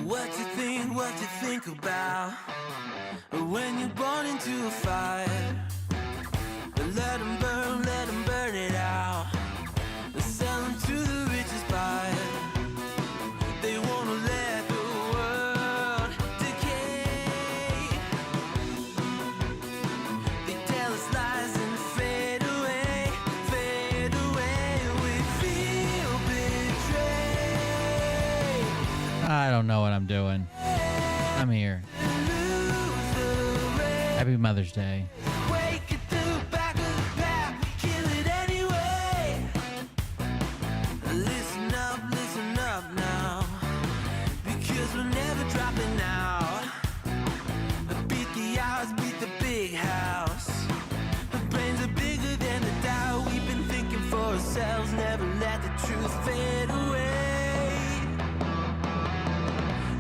What you think about when you're born into a fire? Let them burn it out. Sell them to the richest buyer. They wanna let the world decay. They tell us lies and fade away, fade away. We feel betrayed. I don't know what I'm doing. I'm here. Happy Mother's Day. Listen up now, because we're never dropping out. Beat the odds, beat the big house. The brains are bigger than the doubt. We've been thinking for ourselves, never let the truth fade away.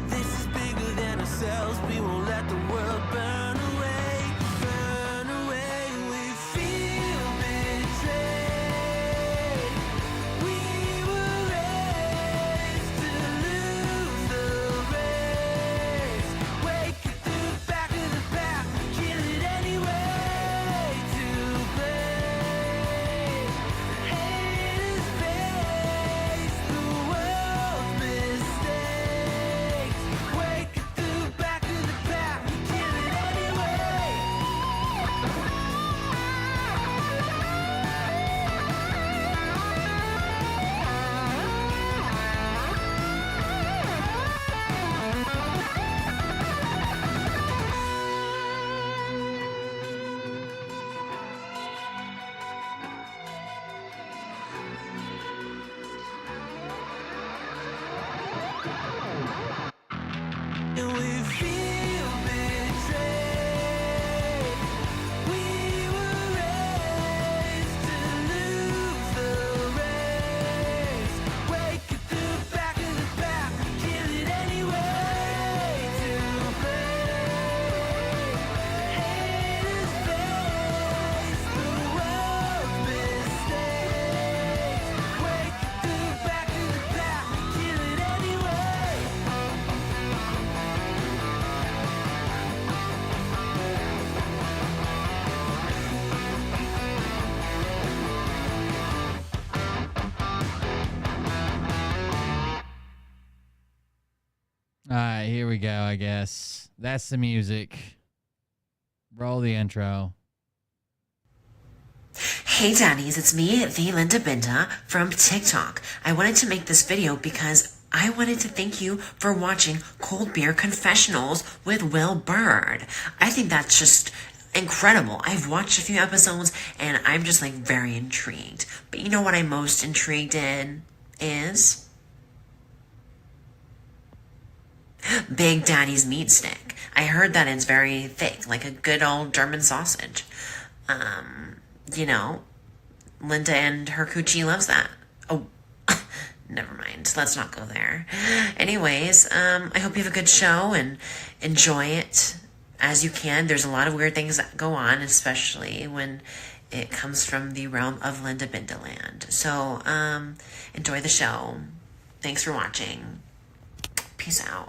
This is bigger than ourselves, we won't let the world burn away, burn away. We feel betrayed. We were raised to lose the race. Wake it to the back of the pack, kill it anyway. To play haters face the world's mistakes. Wake it to the back of the pack, kill it anyway. And we feel betrayed. We were raised to lose the race. Wake it to the back of the pack, kill it anyway. To play haters face the world's mistakes. Wake it to the back of the pack, kill it anyway. All right, here we go, I guess. That's the music. Roll the intro. Hey daddies, it's me, the Linda Binda from TikTok. I wanted to make this video because I wanted to thank you for watching Cold Beer Confessionals with Will Bird. I think that's just incredible. I've watched a few episodes and I'm just like very intrigued. But you know what I'm most intrigued in is Big Daddy's meat stick. I heard that it's very thick, like a good old German sausage. You know, Linda and her coochie loves that. Oh, never mind. Let's not go there. Anyways, I hope you have a good show and enjoy it as you can. There's a lot of weird things that go on, especially when it comes from the realm of Linda Bindaland. So, enjoy the show. Thanks for watching. Peace out.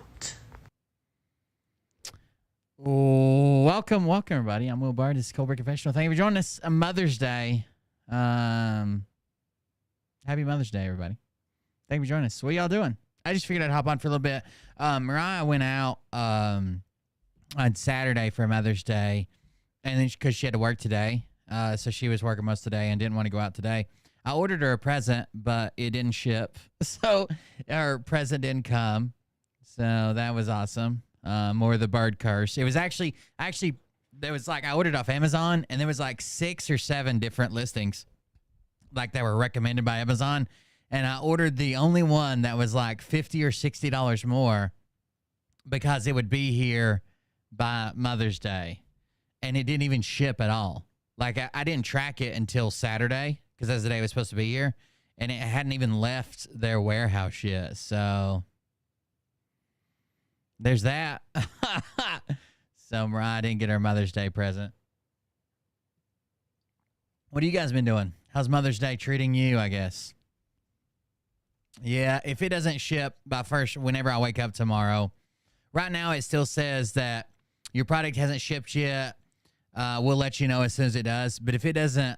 Welcome, everybody. I'm Will Bard. This is Cold Beer Confessional. Thank you for joining us on Mother's Day. Happy Mother's Day, everybody. Thank you for joining us. What y'all doing? I just figured I'd hop on for a little bit. Mariah went out on Saturday for Mother's Day, and then because she had to work today, so she was working most of the day and didn't want to go out today. I ordered her a present, but it didn't ship, so her present didn't come. So that was awesome. More of the bird curse. It was actually there was like I ordered off Amazon, and there was like 6 or 7 different listings, like that were recommended by Amazon, and I ordered the only one that was like $50 or $60 more because it would be here by Mother's Day, and it didn't even ship at all. Like I didn't track it until Saturday because that's the day it was supposed to be here, and it hadn't even left their warehouse yet. So there's that. So Mariah didn't get her Mother's Day present. What have you guys been doing? How's Mother's Day treating you, I guess? Yeah, if it doesn't ship by whenever I wake up tomorrow, Right now, it still says that your product hasn't shipped yet. We'll let you know as soon as it does. But if it doesn't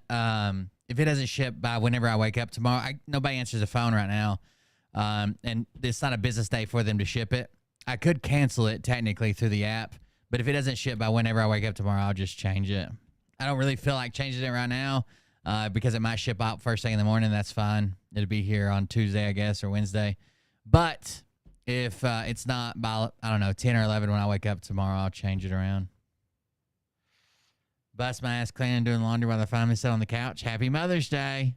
ship by whenever I wake up tomorrow, nobody answers the phone right now, and it's not a business day for them to ship it. I could cancel it technically through the app, but if it doesn't ship by whenever I wake up tomorrow, I'll just change it. I don't really feel like changing it right now because it might ship out first thing in the morning. That's fine. It'll be here on Tuesday, I guess, or Wednesday. But if it's not by, I don't know, 10 or 11 when I wake up tomorrow, I'll change it around. Bust my ass clean and doing laundry while I finally sit on the couch. Happy Mother's Day.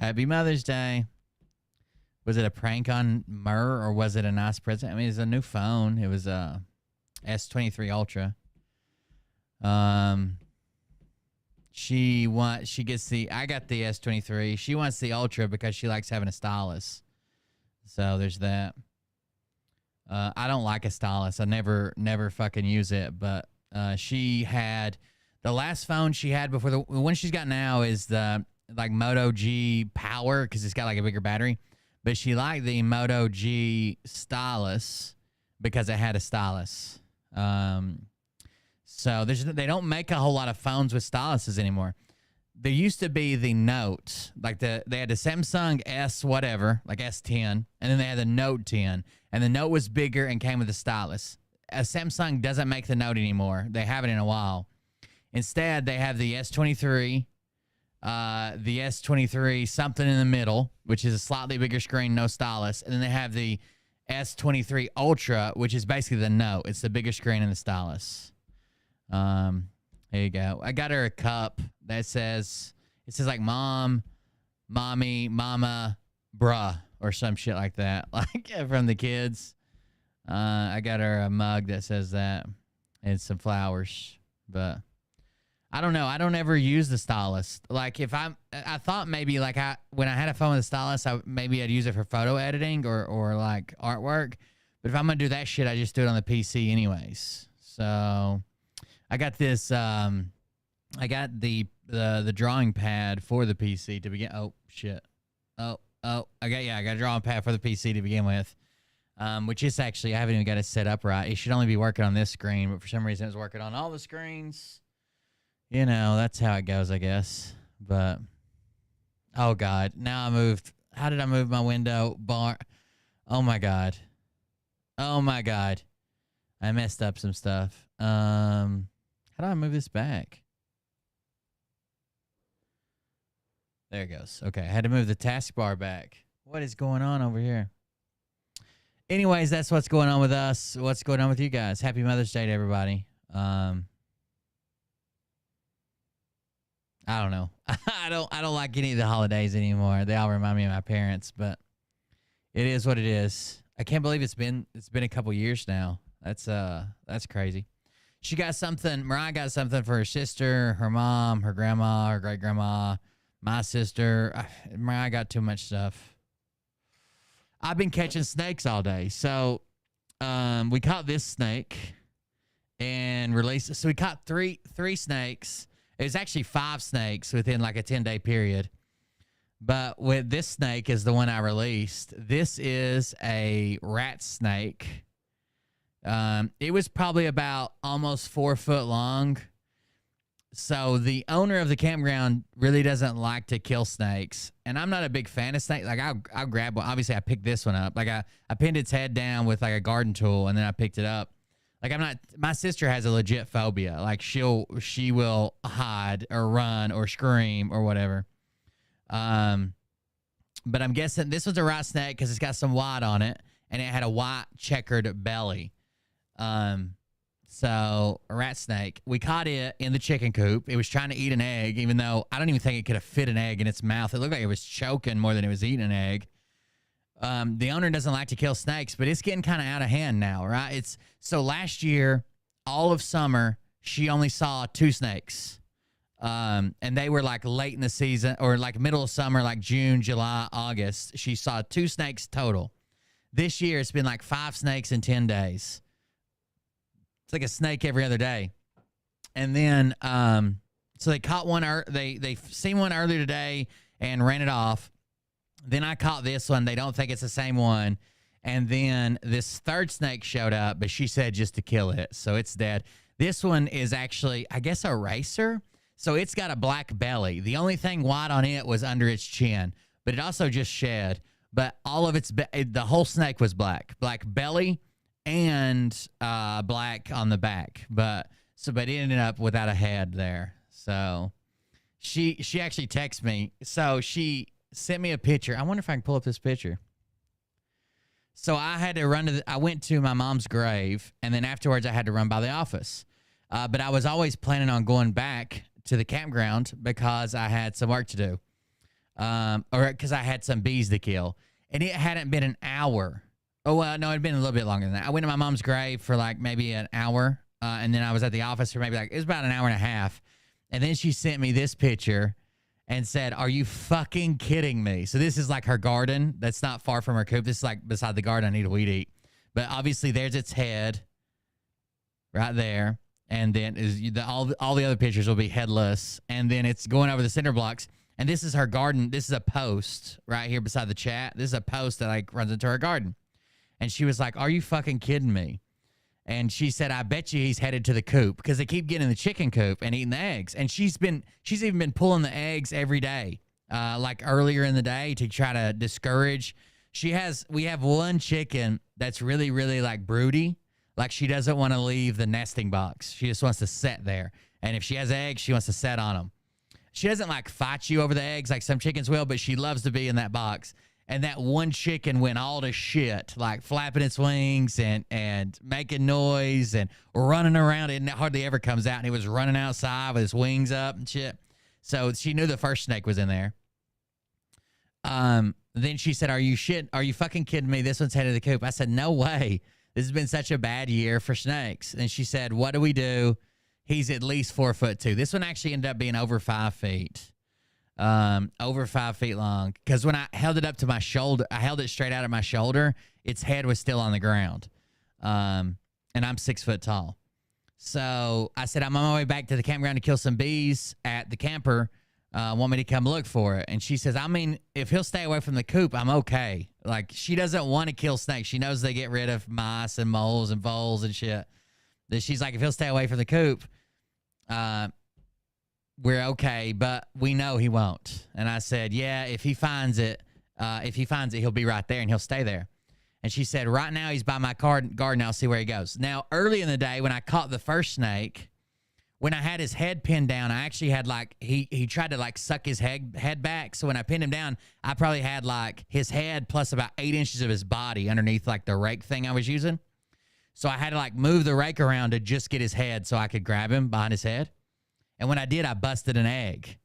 Happy Mother's Day. Was it a prank on Murr or was it a nice present? I mean, it's a new phone. It was a S23 Ultra. I got the S23. She wants the Ultra because she likes having a stylus. So there's that. I don't like a stylus. I never fucking use it. But she had the last phone she had before the one she's got now is the like Moto G Power because it's got like a bigger battery. But she liked the Moto G stylus because it had a stylus. So they don't make a whole lot of phones with styluses anymore. There used to be the Note, like they had the Samsung S whatever, like S10, and then they had the Note 10, and the Note was bigger and came with a stylus. Samsung doesn't make the Note anymore. They haven't in a while. Instead, they have the S23, the S23 something in the middle, which is a slightly bigger screen, no stylus, and then they have the S23 Ultra, which is basically the Note. It's the bigger screen and the stylus. There you go. I got her a cup that says like mom, mommy, mama, bruh, or some shit like that, like from the kids. I got her a mug that says that and some flowers, but I don't know. I don't ever use the stylus. Like I thought maybe like when I had a phone with a stylus, maybe I'd use it for photo editing or like artwork. But if I'm gonna do that shit, I just do it on the PC anyways. So I got this. I got the drawing pad for the PC to begin. Oh shit. Oh. I got a drawing pad for the PC to begin with. Which is actually I haven't even got it set up right. It should only be working on this screen, but for some reason it's working on all the screens. You know, that's how it goes, I guess. But oh god, now I moved. How did I move my window bar? Oh my god. I messed up some stuff. How do I move this back? There it goes. Okay, I had to move the taskbar back. What is going on over here? Anyways, that's what's going on with us. What's going on with you guys? Happy Mother's Day to everybody. I don't know. I don't like any of the holidays anymore. They all remind me of my parents, but it is what it is. I can't believe it's been a couple years now. That's crazy. She got something. Mariah got something for her sister, her mom, her grandma, her great grandma, my sister. Mariah got too much stuff. I've been catching snakes all day. So we caught this snake and released. So we caught three snakes. It was actually 5 snakes within like a 10-day period. But with this snake is the one I released. This is a rat snake. It was probably about almost 4 foot long. So the owner of the campground really doesn't like to kill snakes. And I'm not a big fan of snakes. Like I'll grab one. Obviously I picked this one up. Like I pinned its head down with like a garden tool and then I picked it up. Like my sister has a legit phobia. Like she will hide or run or scream or whatever. But I'm guessing this was a rat snake because it's got some white on it and it had a white checkered belly. So a rat snake, we caught it in the chicken coop. It was trying to eat an egg, even though I don't even think it could have fit an egg in its mouth. It looked like it was choking more than it was eating an egg. The owner doesn't like to kill snakes, but it's getting kind of out of hand now, right? So last year, all of summer, she only saw 2 snakes. And they were like late in the season or like middle of summer, like June, July, August. She saw 2 snakes total. This year, it's been like 5 snakes in 10 days. It's like a snake every other day. And then, so they caught one, they seen one earlier today and ran it off. Then I caught this one. They don't think it's the same one. And then this third snake showed up, but she said just to kill it. So it's dead. This one is actually, I guess, a racer. So it's got a black belly. The only thing white on it was under its chin, but it also just shed. But all of the whole snake was black belly and black on the back. But it ended up without a head there. So she actually texted me. So she sent me a picture. I wonder if I can pull up this picture. So I had to I went to my mom's grave, and then afterwards I had to run by the office. But I was always planning on going back to the campground because I had some work to do. Or because I had some bees to kill. And it hadn't been an hour. Oh, well, no, it had been a little bit longer than that. I went to my mom's grave for like maybe an hour. And then I was at the office for maybe it was about an hour and a half. And then she sent me this picture and said, "Are you fucking kidding me?" So this is like her garden. That's not far from her coop. This is like beside the garden. I need a weed eat. But obviously there's its head right there. And then all the other pictures will be headless. And then it's going over the cinder blocks. And this is her garden. This is a post right here beside the chat. This is a post that like runs into her garden. And she was like, "Are you fucking kidding me?" And she said, "I bet you he's headed to the coop," because they keep getting in the chicken coop and eating the eggs. And she's even been pulling the eggs every day, like earlier in the day to try to discourage. We have one chicken that's really, really like broody. Like she doesn't want to leave the nesting box. She just wants to sit there. And if she has eggs, she wants to sit on them. She doesn't like fight you over the eggs like some chickens will, but she loves to be in that box. And that one chicken went all to shit, like flapping its wings and making noise and running around. It hardly ever comes out. And he was running outside with his wings up and shit. So she knew the first snake was in there. Then she said, Are you fucking kidding me? This one's headed to the coop. I said, "No way. This has been such a bad year for snakes." And she said, "What do we do? He's at least 4'2". This one actually ended up being over 5 feet. Over 5 feet long. Because when I held it up to my shoulder, I held it straight out of my shoulder, its head was still on the ground. And I'm 6 foot tall. So I said, "I'm on my way back to the campground to kill some bees at the camper. Want me to come look for it?" And she says, "I mean, if he'll stay away from the coop, I'm okay." Like, she doesn't want to kill snakes. She knows they get rid of mice and moles and voles and shit. She's like, if he'll stay away from the coop, we're okay, but we know he won't. And I said, "Yeah, if he finds it, he'll be right there and he'll stay there." And she said, "Right now he's by my garden. I'll see where he goes." Now, early in the day when I caught the first snake, when I had his head pinned down, I actually had like, he tried to like suck his head back. So when I pinned him down, I probably had like his head plus about 8 inches of his body underneath like the rake thing I was using. So I had to like move the rake around to just get his head so I could grab him behind his head. And when I did, I busted an egg.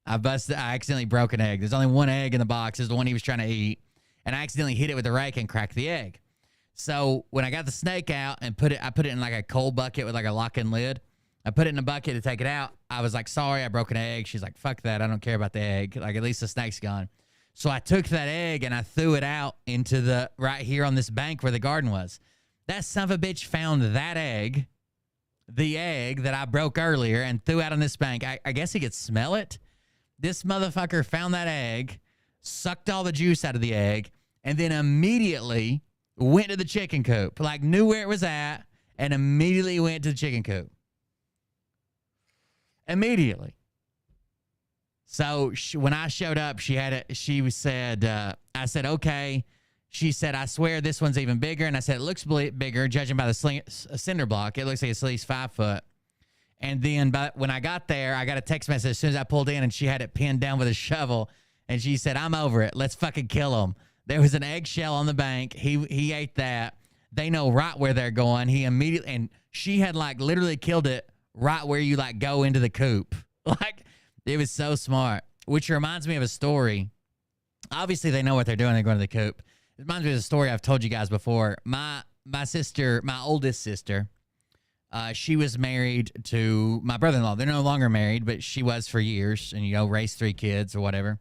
I accidentally broke an egg. There's only one egg in the box. It's the one he was trying to eat. And I accidentally hit it with the rake and cracked the egg. So when I got the snake out and I put it in like a cold bucket with like a lock-in lid. I put it in a bucket to take it out. I was like, "Sorry, I broke an egg." She's like, "Fuck that. I don't care about the egg. Like, at least the snake's gone." So I took that egg and I threw it out into right here on this bank where the garden was. That son of a bitch found that egg, the egg that I broke earlier, and threw out on this bank. I guess he could smell it. This motherfucker found that egg, sucked all the juice out of the egg, and then immediately went to the chicken coop. Like, knew where it was at, and immediately went to the chicken coop. Immediately. So when I showed up, she said, I said, "Okay." She said, "I swear this one's even bigger." And I said, "It looks bigger, judging by the cinder block. It looks like it's at least 5 foot." And then when I got there, I got a text message as soon as I pulled in, and she had it pinned down with a shovel. And she said, "I'm over it. Let's fucking kill him." There was an eggshell on the bank. He ate that. They know right where they're going. And she had like literally killed it right where you like go into the coop. Like, it was so smart, which reminds me of a story. Obviously they know what they're doing. They're going to the coop. It reminds me of a story I've told you guys before. My sister, my oldest sister, she was married to my brother-in-law. They're no longer married, but she was for years and, raised 3 kids or whatever.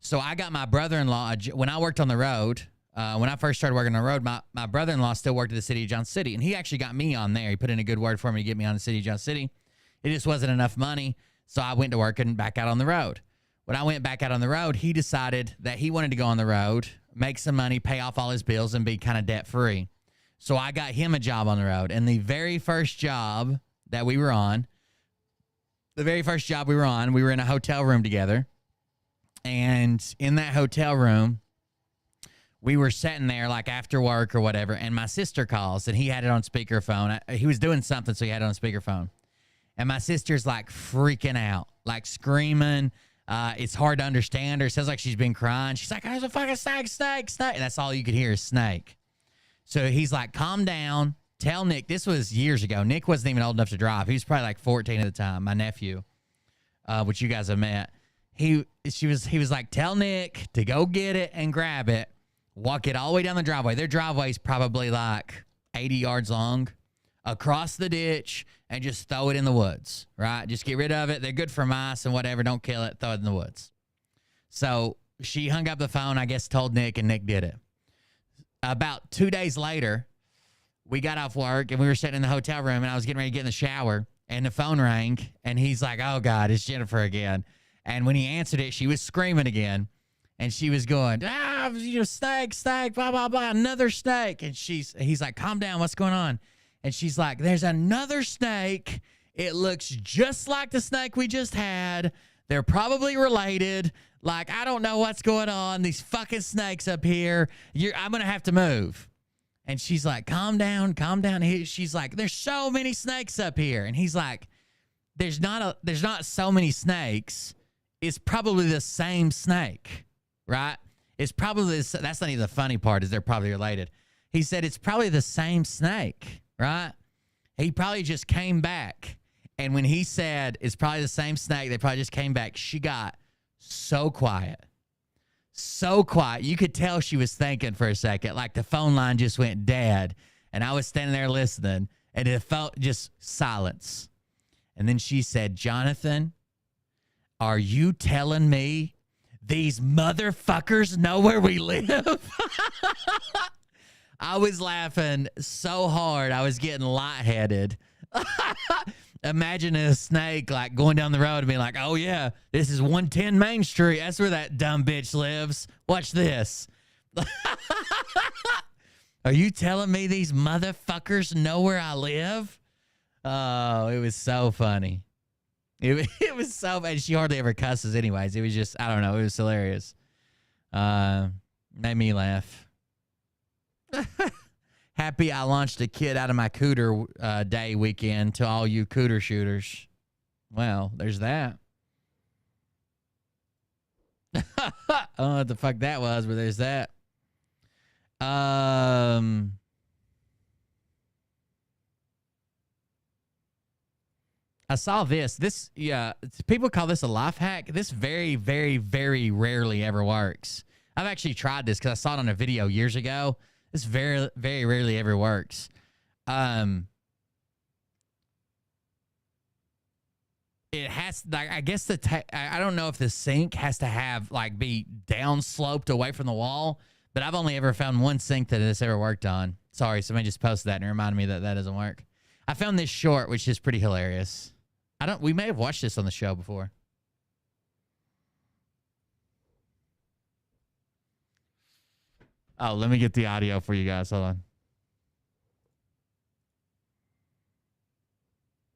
So I got my brother-in-law, when I worked on the road, when I first started working on the road, my brother-in-law still worked at the city of Johnson City, and he actually got me on there. He put in a good word for me to get me on the city of Johnson City. It just wasn't enough money, so I went to work and back out on the road. When I went back out on the road, he decided that he wanted to go on the road make some money, pay off all his bills, and be kind of debt free. So I got him a job on the road. And the very first job that we were on, we were in a hotel room together. And in that hotel room, we were sitting there like after work or whatever. And my sister calls and he had it on speakerphone. He was doing something, so he had it on speakerphone. And my sister's like freaking out, like screaming. It's hard to understand her. It sounds like she's been crying. She's like, there's a fucking snake. And that's all you could hear is snake. So he's like, calm down. Tell Nick. This was years ago. Nick wasn't even old enough to drive. He was probably like 14 at the time, my nephew, which you guys have met. He was like, tell Nick to go get it and grab it. Walk it all the way down the driveway. Their driveway's probably like 80 yards long. Across the ditch and just throw it in the woods, right? Just get rid of it. They're good for mice and whatever. Don't kill it. Throw it in the woods. So she hung up the phone, I guess, told Nick, and Nick did it. About 2 days later, we got off work, and we were sitting in the hotel room, and I was getting ready to get in the shower, and the phone rang, and he's like, oh, God, it's Jennifer again. And when he answered it, she was screaming again, and she was going, snake, blah, blah, blah, another snake. And he's like, calm down, what's going on? And she's like, there's another snake. It looks just like the snake we just had. They're probably related. Like, I don't know what's going on. These fucking snakes up here. I'm going to have to move. And she's like, calm down. She's like, there's so many snakes up here. And he's like, there's not so many snakes. It's probably the same snake, right? It's probably, that's not even the funny part, is they're probably related. He said, it's probably the same snake. Right? He probably just came back. And when he said it's probably the same snake, they probably just came back, she got so quiet. So quiet. You could tell she was thinking for a second. Like the phone line just went dead. And I was standing there listening. And it felt just silence. And then she said, Jonathan, are you telling me these motherfuckers know where we live? I was laughing so hard, I was getting lightheaded. Imagine a snake like going down the road and being like, oh, yeah, this is 110 Main Street. That's where that dumb bitch lives. Watch this. Are you telling me these motherfuckers know where I live? Oh, it was so funny. It was so funny. She hardly ever cusses anyways. It was just, I don't know. It was hilarious. Made me laugh. Happy I launched a kid out of my cooter day weekend to all you cooter shooters. Well, there's that. I don't know what the fuck that was, but there's that. I saw this. Yeah, people call this a life hack. This very, very, very rarely ever works. I've actually tried this because I saw it on a video years ago. This very, very rarely ever works. It has, like, I guess I don't know if the sink has to have, like, be down sloped away from the wall, but I've only ever found one sink that this ever worked on. Sorry, somebody just posted that and reminded me that doesn't work. I found this short, which is pretty hilarious. We may have watched this on the show before. Oh, let me get the audio for you guys. Hold on.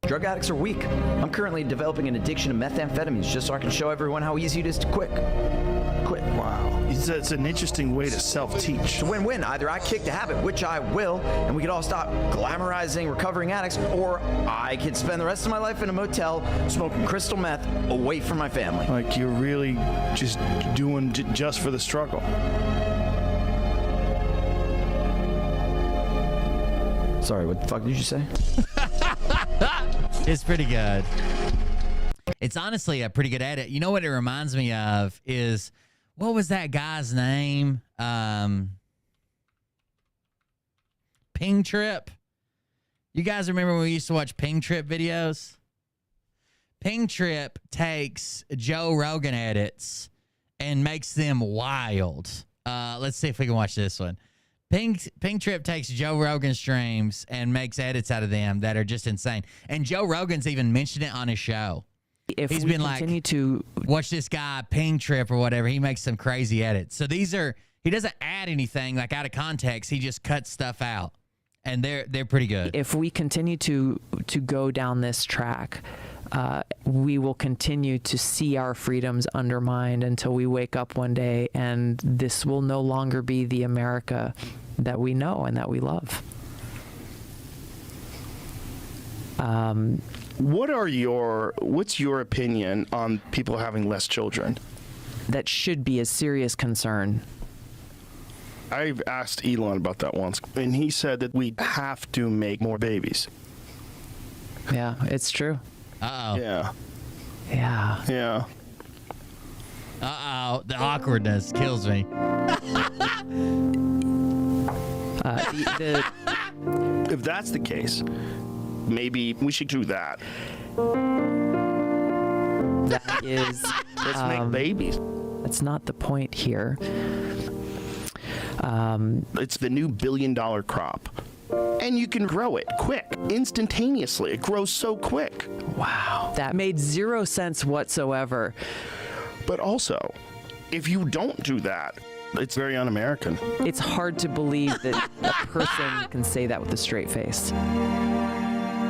Drug addicts are weak. I'm currently developing an addiction to methamphetamines just so I can show everyone how easy it is to quit. Wow. It's an interesting way to self-teach. It's a win-win. Either I kick the habit, which I will, and we could all stop glamorizing recovering addicts, or I could spend the rest of my life in a motel smoking crystal meth away from my family. Like you're really just doing just for the struggle. Sorry, what the fuck did you say? It's pretty good. It's honestly a pretty good edit. You know what it reminds me of is, what was that guy's name? Ping Trip. You guys remember when we used to watch Ping Trip videos? Ping Trip takes Joe Rogan edits and makes them wild. Let's see if we can watch this one. Ping Trip takes Joe Rogan streams and makes edits out of them that are just insane. And Joe Rogan's even mentioned it on his show. He's been like, watch this guy, Ping Trip or whatever. He makes some crazy edits. So these are He doesn't add anything like out of context. He just cuts stuff out, and they're pretty good. If we continue to go down this track, we will continue to see our freedoms undermined until we wake up one day, and this will no longer be the America that we know and that we love. What's your opinion on people having less children? That should be a serious concern. I've asked Elon about that once, and he said that we have to make more babies. Yeah, it's true. Uh-oh. Yeah. Yeah. Yeah. Uh-oh. The awkwardness kills me. If that's the case, maybe we should do that. That is... Let's make babies. That's not the point here. It's the new $1 billion crop. And you can grow it quick, instantaneously. It grows so quick. Wow. That made zero sense whatsoever. But also, if you don't do that, it's very un-American. It's hard to believe that a person can say that with a straight face.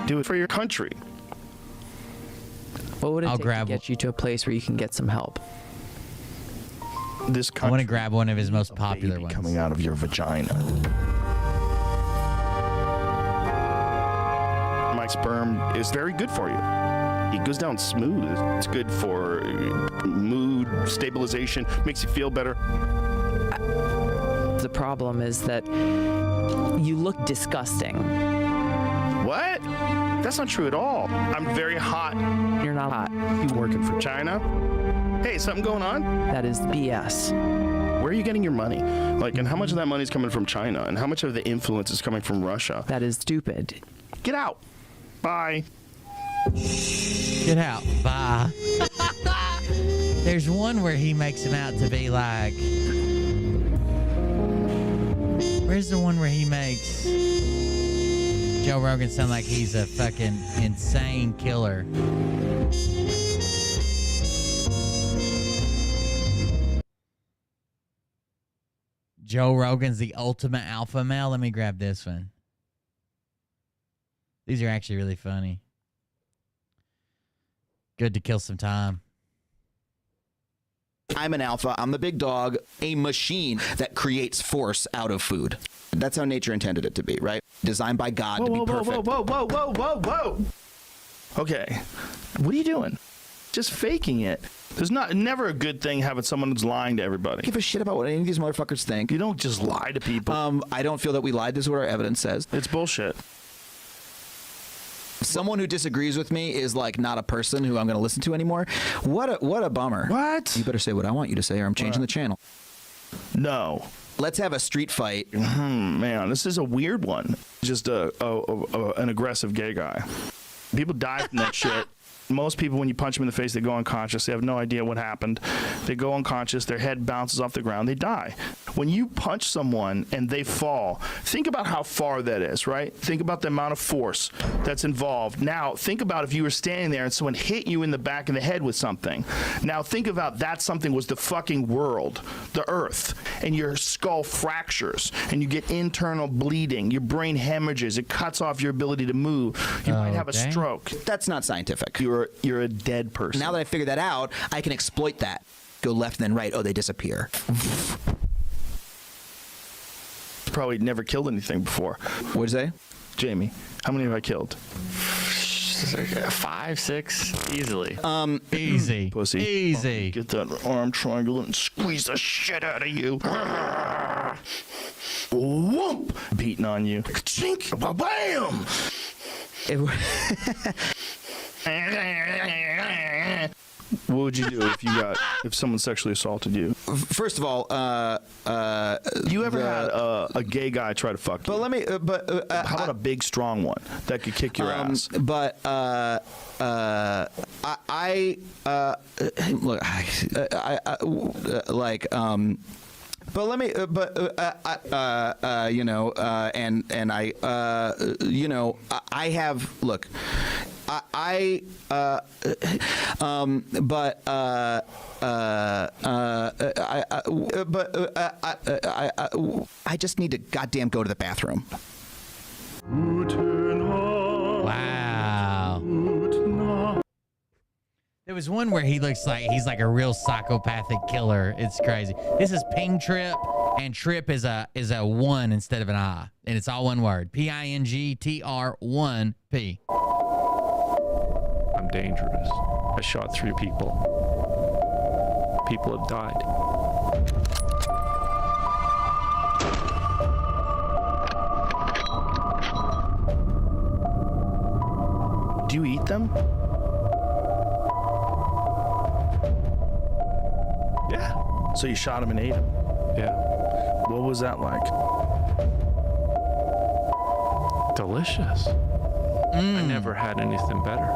Do it for your country. What would it I'll take grab to get you to a place where you can get some help? This I country. want to grab one of his most popular baby ones. coming out of your vagina. My sperm is very good for you. It goes down smooth. It's good for mood stabilization, makes you feel better. The problem is that you look disgusting. What? That's not true at all. I'm very hot. You're not hot. You working for China? Hey, something going on? That is BS. Where are you getting your money? Like, and how much of that money is coming from China? And how much of the influence is coming from Russia? That is stupid. Get out. Bye. Get out. Bye. There's one where he makes him out to be like... Where's the one where he makes Joe Rogan sound like he's a fucking insane killer? Joe Rogan's the ultimate alpha male. Let me grab this one. These are actually really funny. Good to kill some time. I'm an alpha. I'm the big dog, a machine that creates force out of food. That's how nature intended it to be, right? Designed by God to be perfect. Whoa. Okay. What are you doing? Just faking it. There's never a good thing having someone who's lying to everybody. Give a shit about what any of these motherfuckers think. You don't just lie to people. I don't feel that we lied. This is what our evidence says. It's bullshit. Someone who disagrees with me is like not a person who I'm going to listen to anymore. What a bummer. What? You better say what I want you to say or I'm changing the channel. No. Let's have a street fight. Man, this is a weird one. Just an aggressive gay guy. People die from that shit. Most people, when you punch them in the face, they go unconscious. They have no idea what happened. They go unconscious. Their head bounces off the ground. They die. When you punch someone and they fall, think about how far that is, right? Think about the amount of force that's involved. Now, think about if you were standing there and someone hit you in the back of the head with something. Now, think about that something was the fucking world, the earth, and your skull fractures, and you get internal bleeding. Your brain hemorrhages. It cuts off your ability to move. You might have a dang. stroke. That's not scientific. You're a dead person. Now that I figured that out, I can exploit that. Go left and then right. Oh, they disappear. Probably never killed anything before. What'd you say? Jamie, how many have I killed? 5, 6, easily. Easy. Pussy. Easy. Get that arm triangle and squeeze the shit out of you. Whoomp! Beating on you. Chink! Bam! What would you do if someone sexually assaulted you? First of all, You ever had a gay guy try to fuck you? but let me. How about a big, strong one that could kick your ass? But look, But let me, you know, and I, you know, I have, look, I just need to goddamn go to the bathroom. Wow. There was one where he looks like he's like a real psychopathic killer. It's crazy. This is Ping Trip, and Trip is a 1 instead of an I, and it's all one word. PINGTR1P. I'm dangerous. I shot 3 people. People have died. Do you eat them? Yeah. So you shot him and ate him. Yeah. What was that like? Delicious. I never had anything better.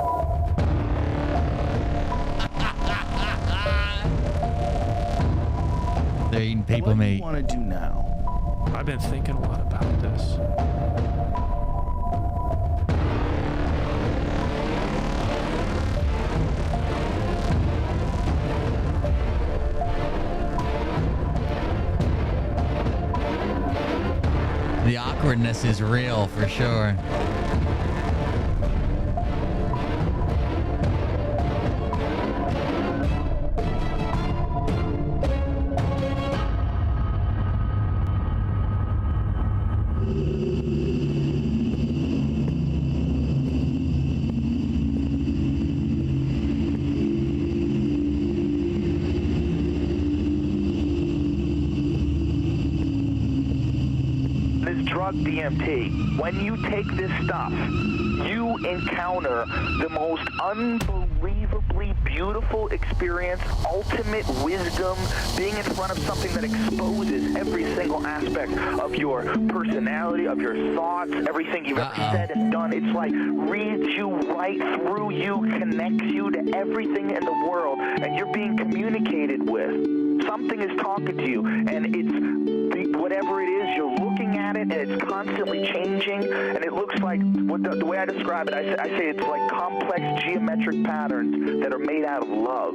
They're eating people What do meat. you want to do now? I've been thinking a lot about this. The awkwardness is real for sure. Drug DMT. When you take this stuff, you encounter the most unbelievably beautiful experience, ultimate wisdom, being in front of something that exposes every single aspect of your personality, of your thoughts, everything you've ever said and done. It's like reads you right through you, connects you to everything in the world, and you're being communicated with. Something is talking to you, and it's whatever it is, you're looking at it, and it's constantly changing, and it looks like, the way I describe it, I say it's like complex geometric patterns that are made out of love.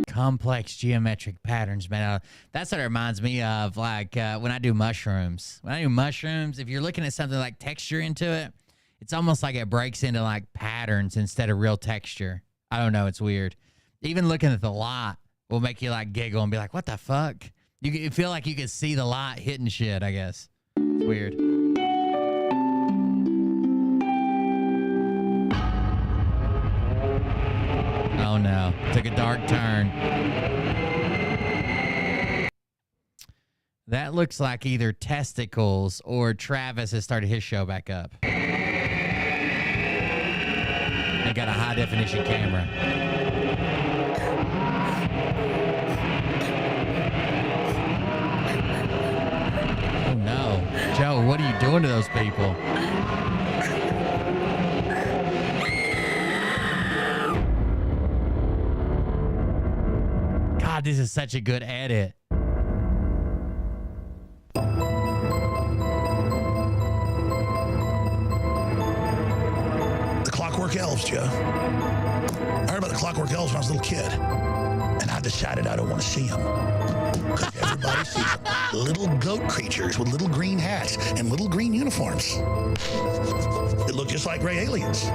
Complex geometric patterns, man. That's what it reminds me of, like when I do mushrooms. When I do mushrooms, if you're looking at something like texture into it, it's almost like it breaks into like patterns instead of real texture. I don't know. It's weird. Even looking at the light will make you like giggle and be like, what the fuck? You feel like you can see the light hitting shit, I guess. It's weird. Oh no. Took a dark turn. That looks like either testicles or Travis has started his show back up. They got a high definition camera. Oh no. Joe, what are you doing to those people? God, this is such a good edit. The Clockwork Elves, Joe. I heard about the Clockwork Elves when I was a little kid, and I decided I don't want to see them. Because everybody sees them. Little goat creatures with little green hats and little green uniforms. They look just like gray aliens.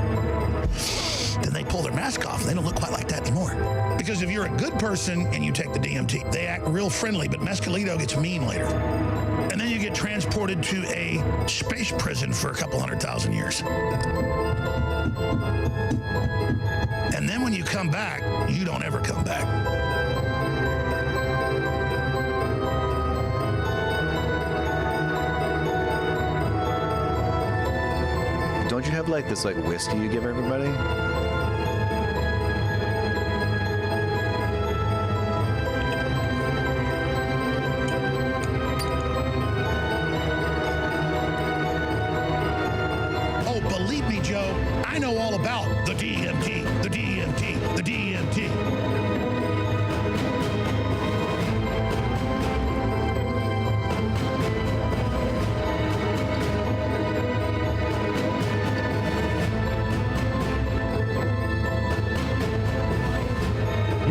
Then they pull their mask off, and they don't look quite like that anymore. Because if you're a good person and you take the DMT, they act real friendly, but Mescalito gets mean later. And then you get transported to a space prison for a couple 100,000 years. And then when you come back, you don't ever come back. Don't you have like this like whiskey you give everybody? Oh, believe me, Joe, I know all about the DMT, the DMT, the DMT.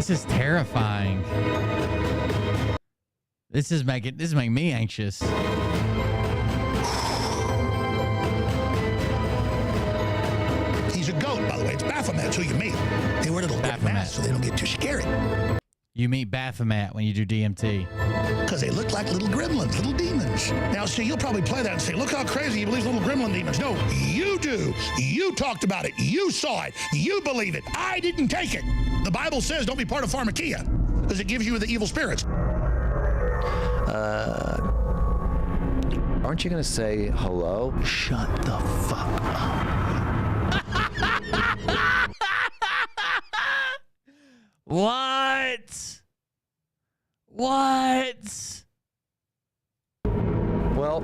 This is terrifying. This is making me anxious. He's a goat, by the way. It's Baphomet's who you meet. They wear little masks so they don't get too scary. You meet Baphomet when you do DMT. Because they look like little gremlins, little demons. Now, see, you'll probably play that and say, look how crazy he believes little gremlin demons. No, you do. You talked about it. You saw it. You believe it. I didn't take it. The Bible says don't be part of pharmakia because it gives you the evil spirits. Aren't you going to say hello? Shut the fuck up. What? What? Well,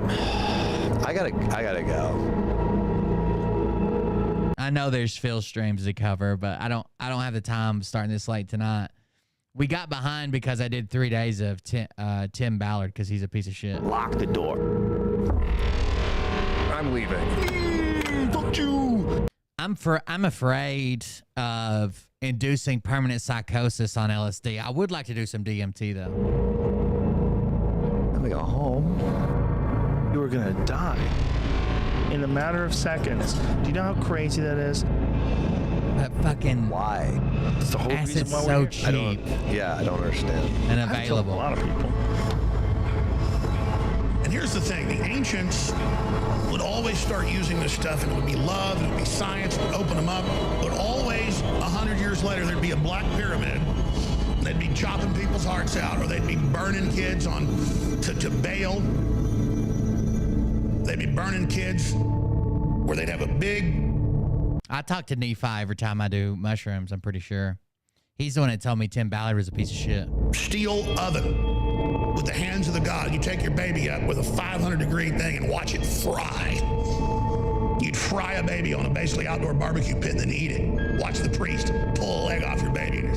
I gotta go. I know there's Phil streams to cover, but I don't have the time starting this late tonight. We got behind because I did 3 days of Tim Ballard because he's a piece of shit. Lock the door. I'm leaving. Fuck you. I'm afraid of inducing permanent psychosis on LSD. I would like to do some DMT though. Let me go home. You were gonna die in a matter of seconds. Do you know how crazy that is? But fucking why? It's the whole reason acid's why so we're here. cheap I don't understand. and I've told a available. lot of people. And here's the thing. The ancients would always start using this stuff, and it would be love, and it would be science, it would open them up. But always, 100 years later, there'd be a black pyramid. They'd be chopping people's hearts out, or they'd be burning kids to Baal. They'd be burning kids where they'd have a big... I talk to Nephi every time I do mushrooms, I'm pretty sure. He's the one that told me Tim Ballard was a piece of shit. steel oven with the hands of the god. You take your baby up with a 500-degree thing and watch it fry. You'd fry a baby on a basically outdoor barbecue pit and then eat it. Watch the priest pull a leg off your baby and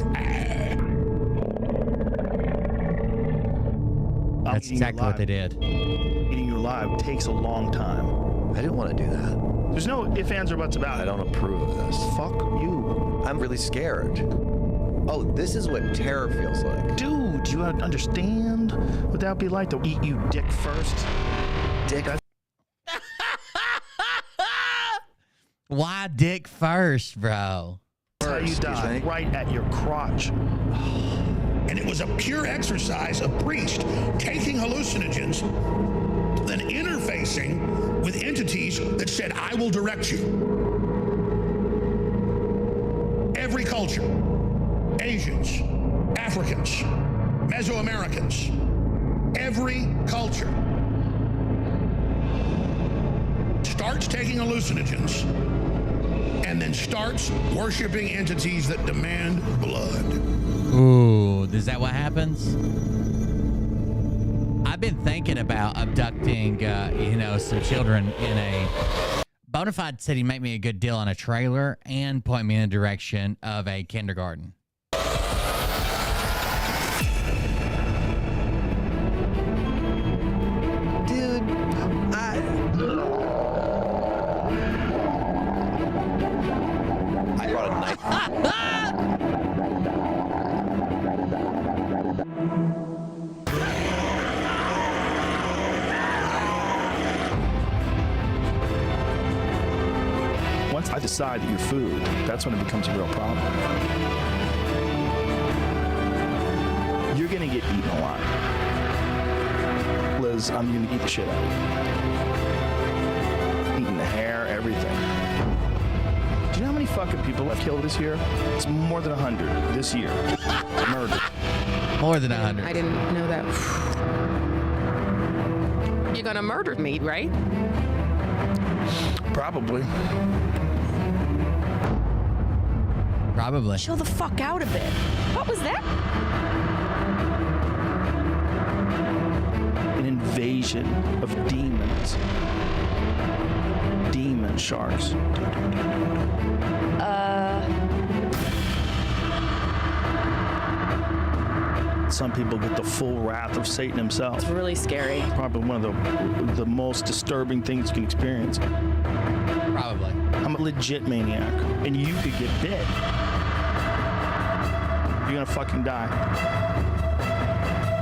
That's exactly what they did. Eating you alive takes a long time. I didn't want to do that. There's no ifs, ands, or buts about it. I don't approve of this. Fuck you. I'm really scared. Oh, this is what terror feels like. Dude, do you understand what that would be like to eat you dick first? Dick. Why dick first, bro? That's how you die, right at your crotch. and it was a pure exercise of priest taking hallucinogens, then interfacing with entities that said, I will direct you. Every culture, Asians, Africans, Mesoamericans, every culture starts taking hallucinogens and then starts worshiping entities that demand blood. Ooh, is that what happens? I've been thinking about abducting, some children in a... Bonafide said he'd make me a good deal on a trailer and point me in the direction of a kindergarten. Dude, I brought a knife. Once I decide that you're food, that's when it becomes a real problem. You're gonna get eaten alive. Liz, I'm gonna eat the shit out of you. Eating the hair, everything. Do you know how many fucking people I've killed this year? It's more than 100 this year. Murder. More than 100. I didn't know that. You're gonna murder me, right? Probably. Probably. Chill the fuck out a bit. What was that? An invasion of demons. Demon sharks. Some people get the full wrath of Satan himself. It's really scary. Probably one of the most disturbing things you can experience. Probably. I'm a legit maniac, and you could get bit. You're gonna fucking die.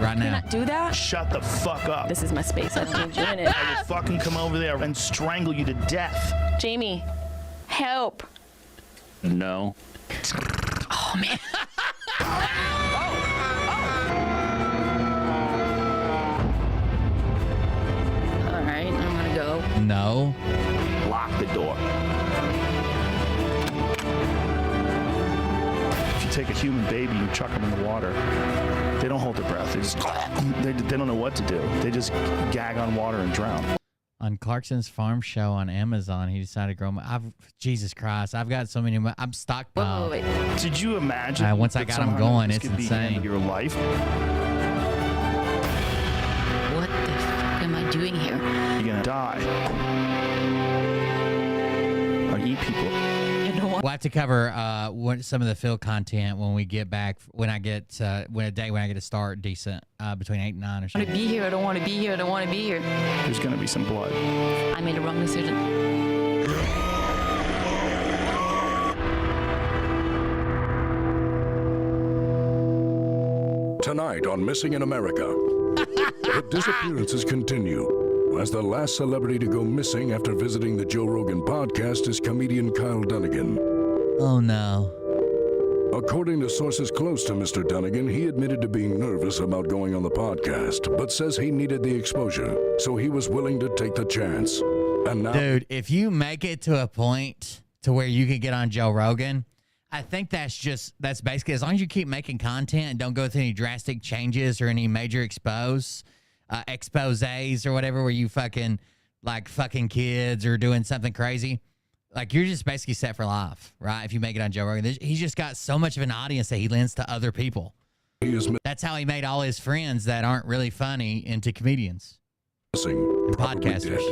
Right Can now. I do that? Shut the fuck up. This is my space. I don't need you in it. I will fucking come over there and strangle you to death. Jamie, help. No. Oh, man. All right, I'm gonna go. No. Lock the door. If you take a human baby and chuck them in the water, they don't hold their breath. They just they don't know what to do. They just gag on water and drown. On Clarkson's farm show on Amazon, he decided to grow Jesus Christ, I've got so many. I'm stockpiled. Wait. Did you imagine? Once I that got 'em somehow going, this it's could be the end insane. of your life. What the fuck am I doing here? You're gonna die. Or eat people. We'll have to cover some of the field content when we get back. When I get to start decent between 8 and 9 or I want something. to be here. I don't want to be here. I don't want to be here. There's gonna be some blood. I made a wrong decision. Tonight on Missing in America, the disappearances continue as the last celebrity to go missing after visiting the Joe Rogan podcast is comedian Kyle Dunnigan. Oh no. According to sources close to Mr. Dunnigan, he admitted to being nervous about going on the podcast, but says he needed the exposure, so he was willing to take the chance. And now, Dude, if you make it to a point to where you could get on Joe Rogan, I think that's basically, as long as you keep making content and don't go through any drastic changes or any major exposés or whatever, where you fucking kids or doing something crazy, like you're just basically set for life, right? If you make it on Joe Rogan, he's just got so much of an audience that he lends to other people. That's how he made all his friends that aren't really funny into comedians and podcasters.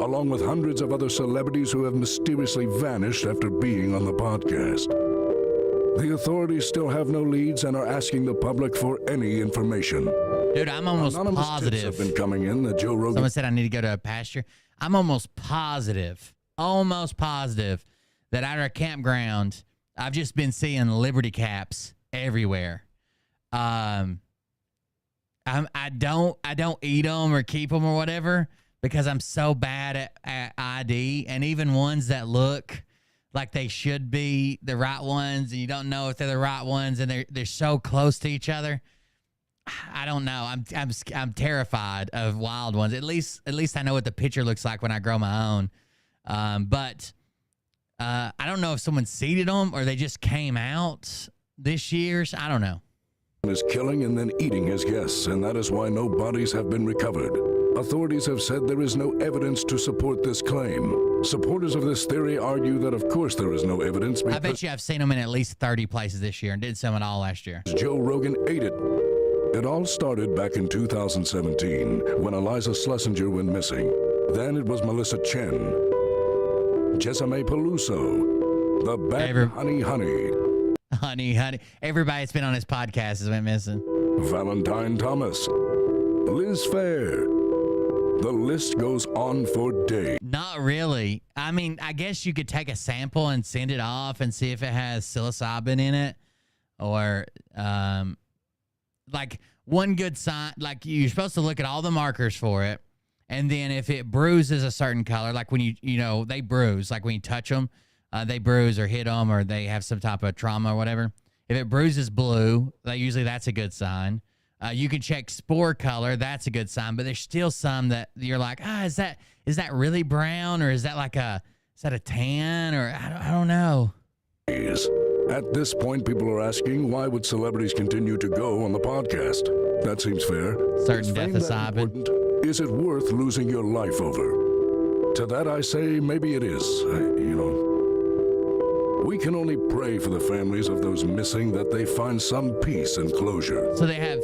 along with hundreds of other celebrities who have mysteriously vanished after being on the podcast. The authorities still have no leads and are asking the public for any information. Dude, I'm almost Anonymous positive. tips have been coming in that Joe Rogan. Someone said I need to go to a pasture. I'm almost positive that at our campground, I've just been seeing Liberty caps everywhere. I don't eat them or keep them or whatever because I'm so bad at ID, and even ones that look like they should be the right ones, and you don't know if they're the right ones, and they're so close to each other. I don't know. I'm terrified of wild ones. At least I know what the picture looks like when I grow my own. But I don't know if someone seeded them or they just came out this year. I don't know. Is killing and then eating his guests, and that is why no bodies have been recovered. Authorities have said there is no evidence to support this claim. Supporters of this theory argue that of course there is no evidence because I bet you I've seen them in at least 30 places this year and did some at all last year. Joe Rogan ate it. It all started back in 2017 when Eliza Schlesinger went missing. Then it was Melissa Chen, Jessame Peluso, the bad Honey. Everybody that's been on his podcast has been missing. Valentine Thomas, Liz Fair. The list goes on for days. Not really. I mean, I guess you could take a sample and send it off and see if it has psilocybin in it, or like one good sign. Like you're supposed to look at all the markers for it, and then if it bruises a certain color, like when they bruise, like when you touch them, they bruise or hit them, or they have some type of trauma or whatever. If it bruises blue, that's a good sign. You can check spore color. That's a good sign. But there's still some that you're like, is that really brown, or is that a tan, or I don't know. At this point, people are asking, why would celebrities continue to go on the podcast? That seems fair. Certain death of Simon. Is it worth losing your life over? To that I say, maybe it is. We can only pray for the families of those missing that they find some peace and closure. So they have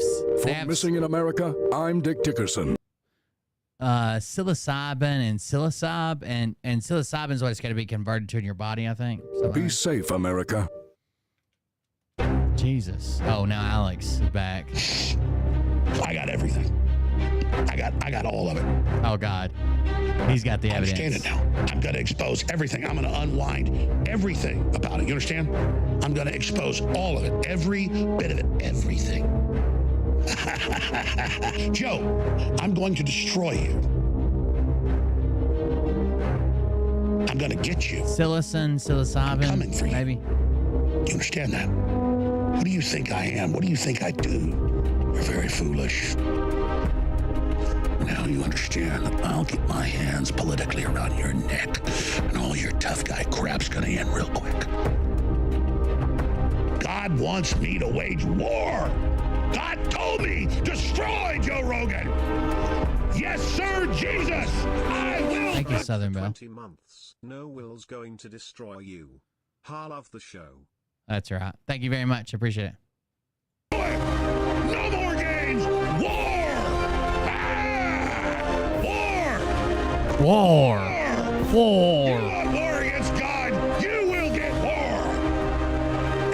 Missing in America, I'm Dick Dickerson. Psilocybin and psilocybe, and psilocybin is what it's got to be converted to in your body, I think. Be safe, America. Jesus. Oh, now Alex is back. I got everything. I got all of it. Oh, God. He's got the I evidence. understand it now. I'm going to expose everything. I'm going to unwind everything about it. You understand? I'm going to expose all of it. Every bit of it. Everything. Joe, I'm going to destroy you. I'm going to get you. Psilocybin, coming for you. maybe. You understand that? What do you think I am? What do you think I do? You're very foolish. Now you understand that I'll get my hands politically around your neck, and all your tough guy crap's gonna end real quick. God wants me to wage war. God told me, destroy Joe Rogan. Yes, sir, Jesus. I will. Thank you, Southern Belle. 20 months. No will's going to destroy you. Ha, love the show. That's right. Thank you very much. Appreciate it. No more games. War. War. War. You want war against God, you will get war.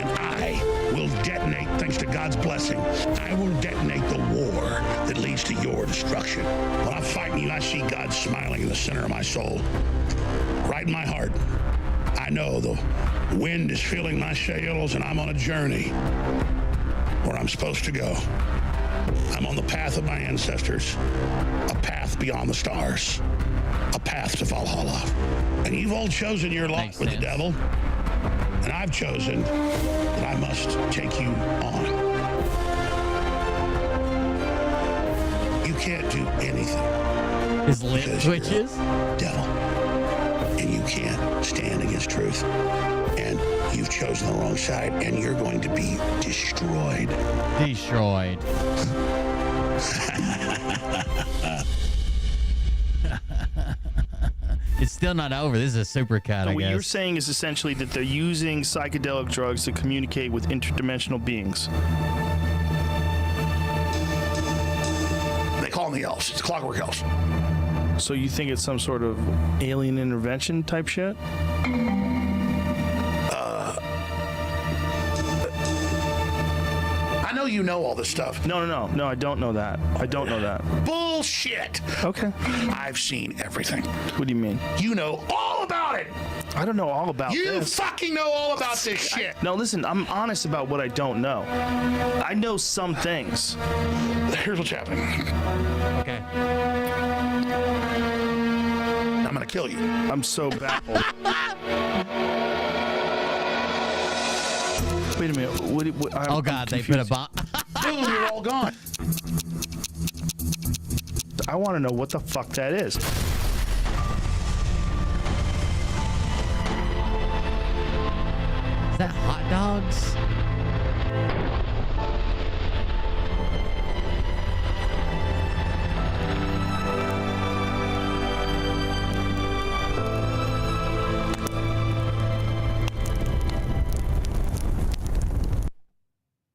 And I will detonate, thanks to God's blessing, I will detonate the war that leads to your destruction. When I'm fighting you, I see God smiling in the center of my soul, right in my heart. I know the wind is filling my sails, and I'm on a journey where I'm supposed to go. I'm on the path of my ancestors, a path beyond the stars, a path to Valhalla. And you've all chosen your lot with the devil, and I've chosen that I must take you on. You can't do anything. His lip twitches. Devil. And you can't stand against truth. And you've chosen the wrong side, and you're going to be destroyed. Destroyed. It's still not over. This is a supercut, I What guess. you're saying is essentially that they're using psychedelic drugs to communicate with interdimensional beings. They call them the elves. It's clockwork elves. So you think it's some sort of alien intervention type shit? I know you know all this stuff. No, I don't know that. I don't know that. Bullshit. Okay. I've seen everything. What do you mean? You know all about it. I don't know all about You this. fucking know all about this shit. No, listen, I'm honest about what I don't know. I know some things. Here's what's happening. Okay. I'm gonna kill you. I'm so baffled. Wait a minute. Oh, God, they put a bomb. Boom, you're all gone. I want to know what the fuck that is. Is that hot dogs?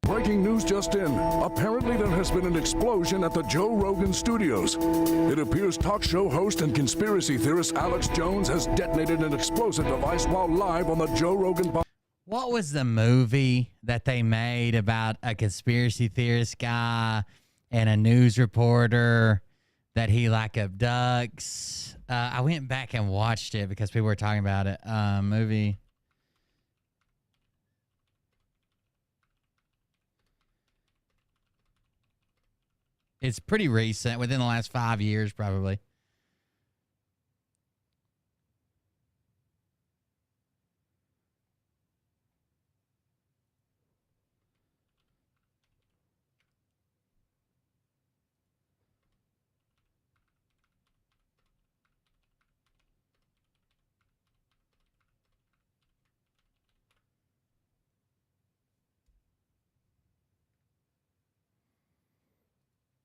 Breaking news just in. Apparently there has been an explosion at the Joe Rogan studios. It appears talk show host and conspiracy theorist Alex Jones has detonated an explosive device while live on the Joe Rogan podcast. What was the movie that they made about a conspiracy theorist guy and a news reporter that he like abducts? I went back and watched it because people were talking about it. Movie. It's pretty recent, within the last 5 years, probably.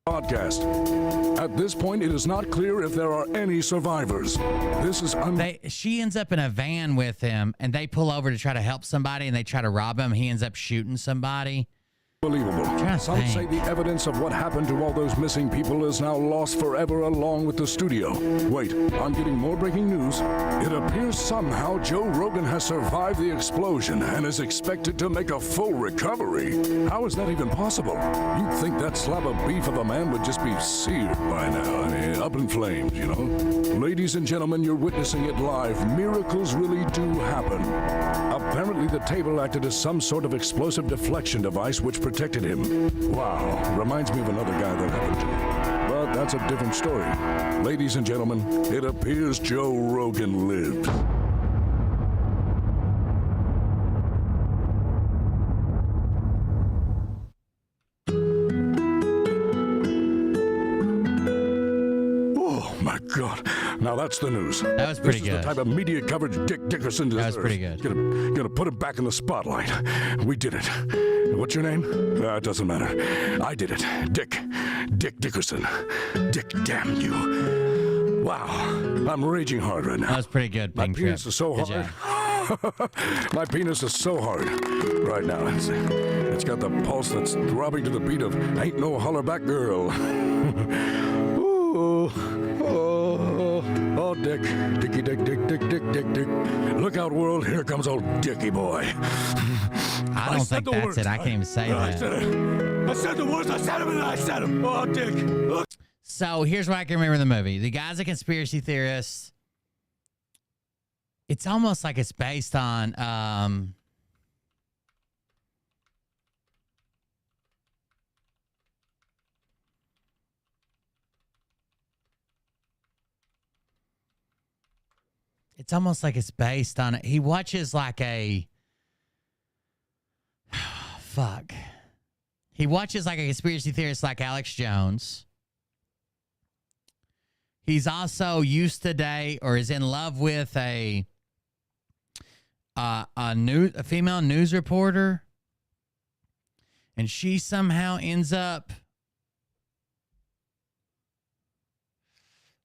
Podcast. At this point, it is not clear if there are any survivors. This is She ends up in a van with him, and they pull over to try to help somebody, and they try to rob him. He ends up shooting somebody. Unbelievable. Some say the evidence of what happened to all those missing people is now lost forever along with the studio. Wait, I'm getting more breaking news. It appears somehow Joe Rogan has survived the explosion and is expected to make a full recovery. How is that even possible? You'd think that slab of beef of a man would just be seared by now. I mean, up in flames, you know? Ladies and gentlemen, you're witnessing it live. Miracles really do happen. Apparently, the table acted as some sort of explosive deflection device which protected him. Wow, reminds me of another guy that happened to. But that's a different story. Ladies and gentlemen, it appears Joe Rogan lived. Oh my God! Now that's the news. That was pretty This good. is the type of media coverage Dick Dickerson deserves. That was pretty good. Gonna put him back in the spotlight. We did it. What's your name? It doesn't matter. I did it. Dick Dickerson. Dick, damn you. Wow, I'm raging hard right now. That was pretty good. My Pink penis Trip. is so Good hard. job. My penis is so hard right now. It's got the pulse that's throbbing to the beat of "Ain't No Holler Back Girl." Ooh, oh, Dick, Dicky, Dick. Look out, world! Here comes old Dicky boy. I don't think that's it. I can't even say that. I said the words. I said them, and I said them. Oh, Dick. Look. So here's what I can remember in the movie. The guy's a conspiracy theorist. It's almost like it's based on it's almost like it's based on he watches like a fuck. He watches like a conspiracy theorist like Alex Jones. He's also used to date or is in love with a female news reporter, and she somehow ends up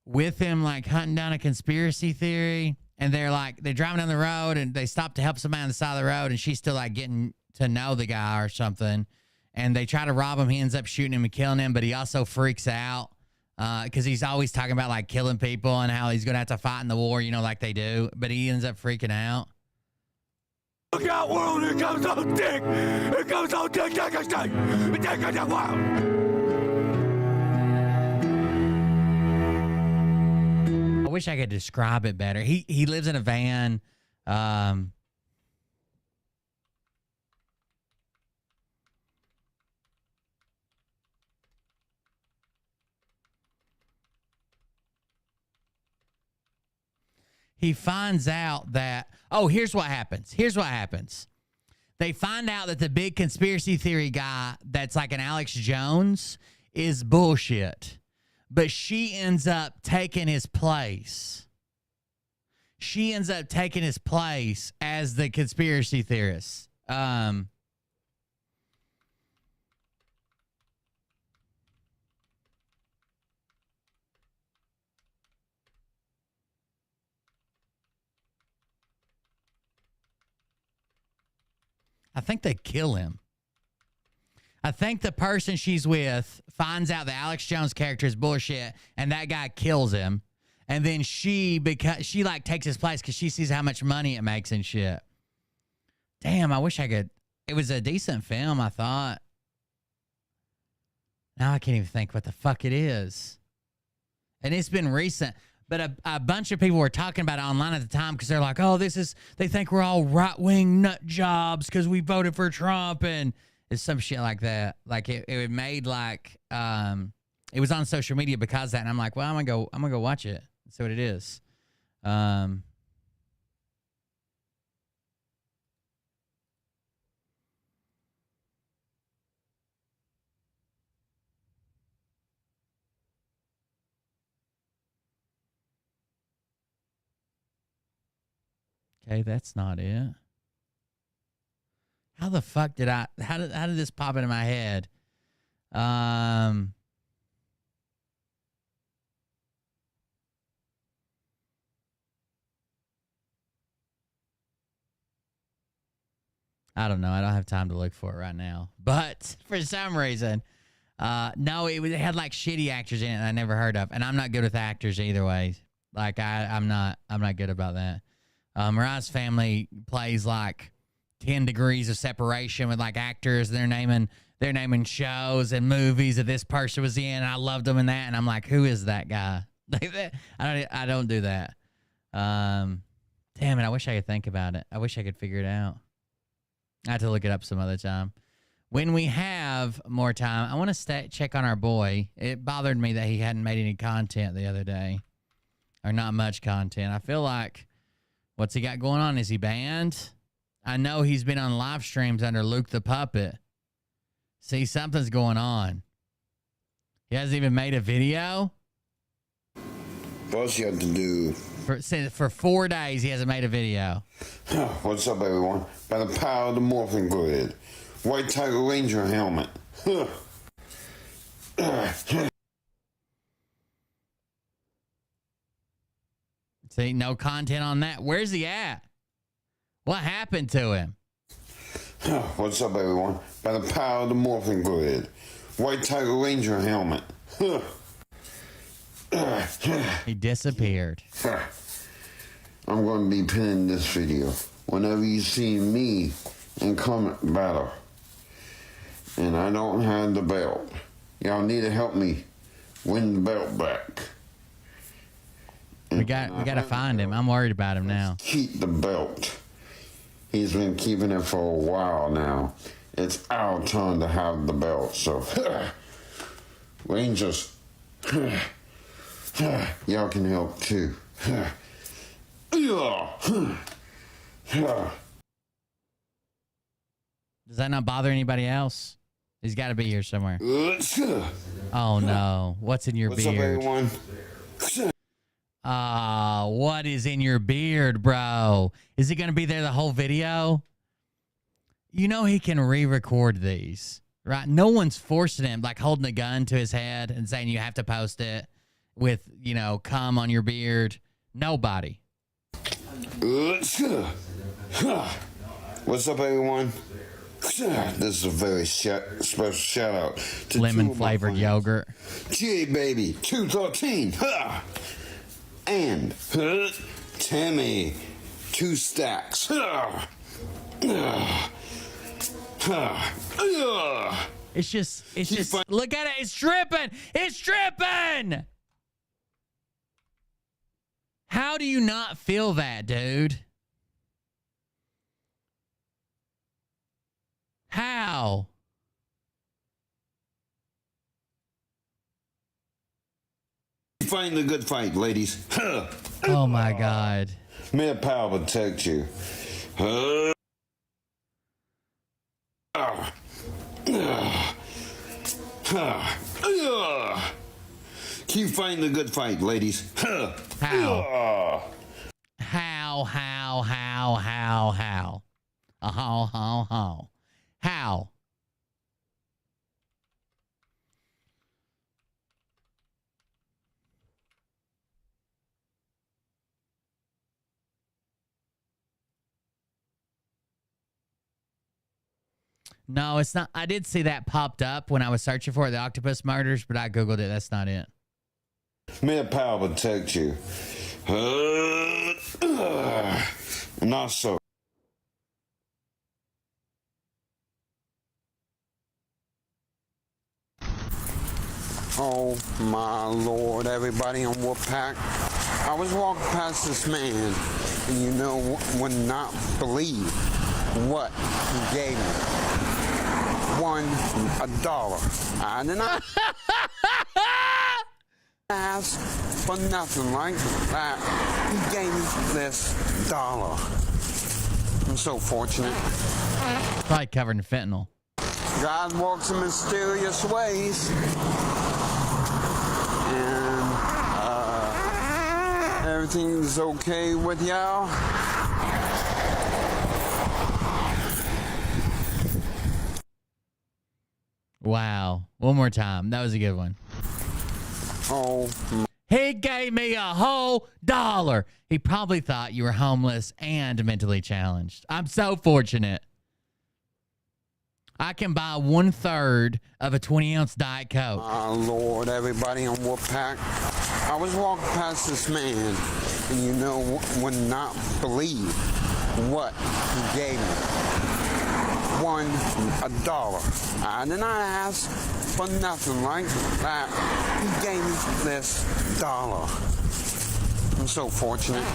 with him, like hunting down a conspiracy theory. And they're driving down the road and they stop to help somebody on the side of the road, and she's still like getting to know the guy or something. And they try to rob him. He ends up shooting him and killing him, but he also freaks out because he's always talking about like killing people and how he's going to have to fight in the war, you know, like they do. But he ends up freaking out. Look out, world! Here comes old Dick! Here comes old Dick Dickerson! Dick of the world! I wish I could describe it better. He lives in a van. He finds out that, here's what happens. They find out that the big conspiracy theory guy that's like an Alex Jones is bullshit. But she ends up taking his place. She ends up taking his place as the conspiracy theorist. I think they kill him. I think the person she's with finds out that Alex Jones' character is bullshit, and that guy kills him. And then she like takes his place because she sees how much money it makes and shit. Damn, I wish I could. It was a decent film, I thought. Now I can't even think what the fuck it is. And it's been recent. But a bunch of people were talking about it online at the time because they're like, they think we're all right-wing nut jobs because we voted for Trump, and it's some shit like that. Like it made like it was on social media because of that, and I'm like, well, I'm gonna go watch it. See what it is. Okay, that's not it. How the fuck did how did this pop into my head? I I don't know. I don't have time to look for it right now. But for some reason, no, it had like shitty actors in it that I never heard of, and I'm not good with actors either way. Like I'm not good about that. Mariah's Family plays like 10 Degrees of Separation with like actors. They're naming shows and movies that this person was in, and I loved them in that, and I'm like, who is that guy? Like that, I don't do that. Damn it, I wish I could think about it. I wish I could figure it out. I have to look it up some other time. When we have more time, I want to check on our boy. It bothered me that he hadn't made any content the other day, or not much content. I feel like, what's he got going on? Is he banned? I know he's been on live streams under Luke the Puppet. See, something's going on. He hasn't even made a video. What's you have to do? For 4 days, he hasn't made a video. What's up, everyone? By the power of the morphing grid. White Tiger Ranger helmet. See, no content on that. Where's he at? What happened to him? What's up, everyone? By the power of the morphing grid. White Tiger Ranger helmet. He disappeared. I'm going to be pinning this video whenever you see me in comment battle. And I don't have the belt. Y'all need to help me win the belt back. We got to find him. I'm worried about him now. Keep the belt. He's been keeping it for a while now. It's our turn to have the belt. So, Rangers, y'all can help too. Does that not bother anybody else? He's got to be here somewhere. Oh no! What's in your beard? What's up, everyone? What is in your beard, bro? Is he gonna be there the whole video? You know he can re-record these, right? No one's forcing him, like holding a gun to his head and saying you have to post it with, you know, cum on your beard. Nobody. What's up, everyone? This is a very special shout out to lemon flavored yogurt. G baby 213 and Tammy 2 stacks. It's just look at it. It's dripping. It's dripping. How do you not feel that, dude? How? Fighting the good fight, ladies. Oh my God. May the power protect you. Keep fighting the good fight, ladies. How? How? How? No, it's not. I did see that popped up when I was searching for it, the octopus murders, but I Googled it. That's not it. May the power protect you. Not so. Oh my Lord, everybody on Wolfpack. I was walking past this man, and you know, would not believe what he gave me. $1. I did not ask for nothing like that. He gave me this $1. I'm so fortunate. Probably covered in fentanyl. God works in mysterious ways. And everything's okay with y'all? Wow. One more time. That was a good one. Oh. He gave me a whole $1. He probably thought you were homeless and mentally challenged. I'm so fortunate. I can buy 1/3 of a 20-ounce Diet Coke. Lord, everybody on Wolfpack. I was walking past this man, and you know, would not believe what he gave me. $1. I did not ask for nothing like that. He gave me this dollar. I'm so fortunate.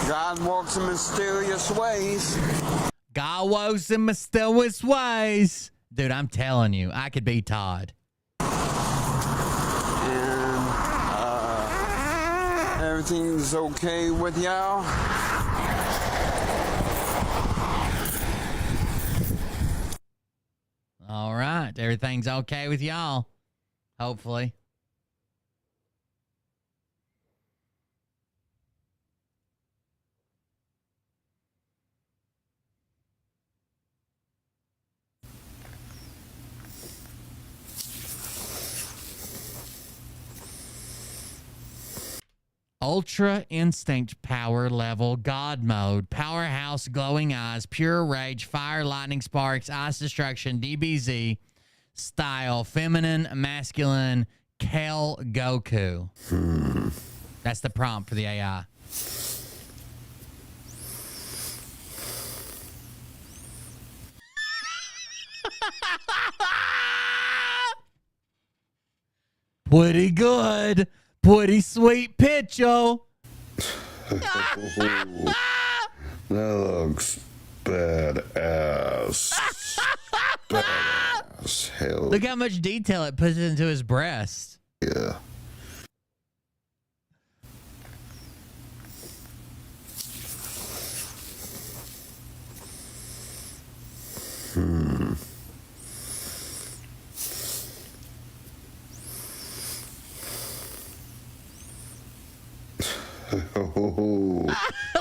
God walks in mysterious ways. God walks in mysterious ways. Dude, I'm telling you, I could be Todd. And everything's okay with y'all? All right. Everything's okay with y'all. Hopefully. Ultra instinct power level, God mode, powerhouse, glowing eyes, pure rage, fire, lightning sparks, ice destruction, DBZ, style, feminine, masculine, Kel Goku. That's the prompt for the AI. Pretty good. Pretty sweet picture. That looks badass. Badass. Hell Look how much detail it puts into his breast. yeah.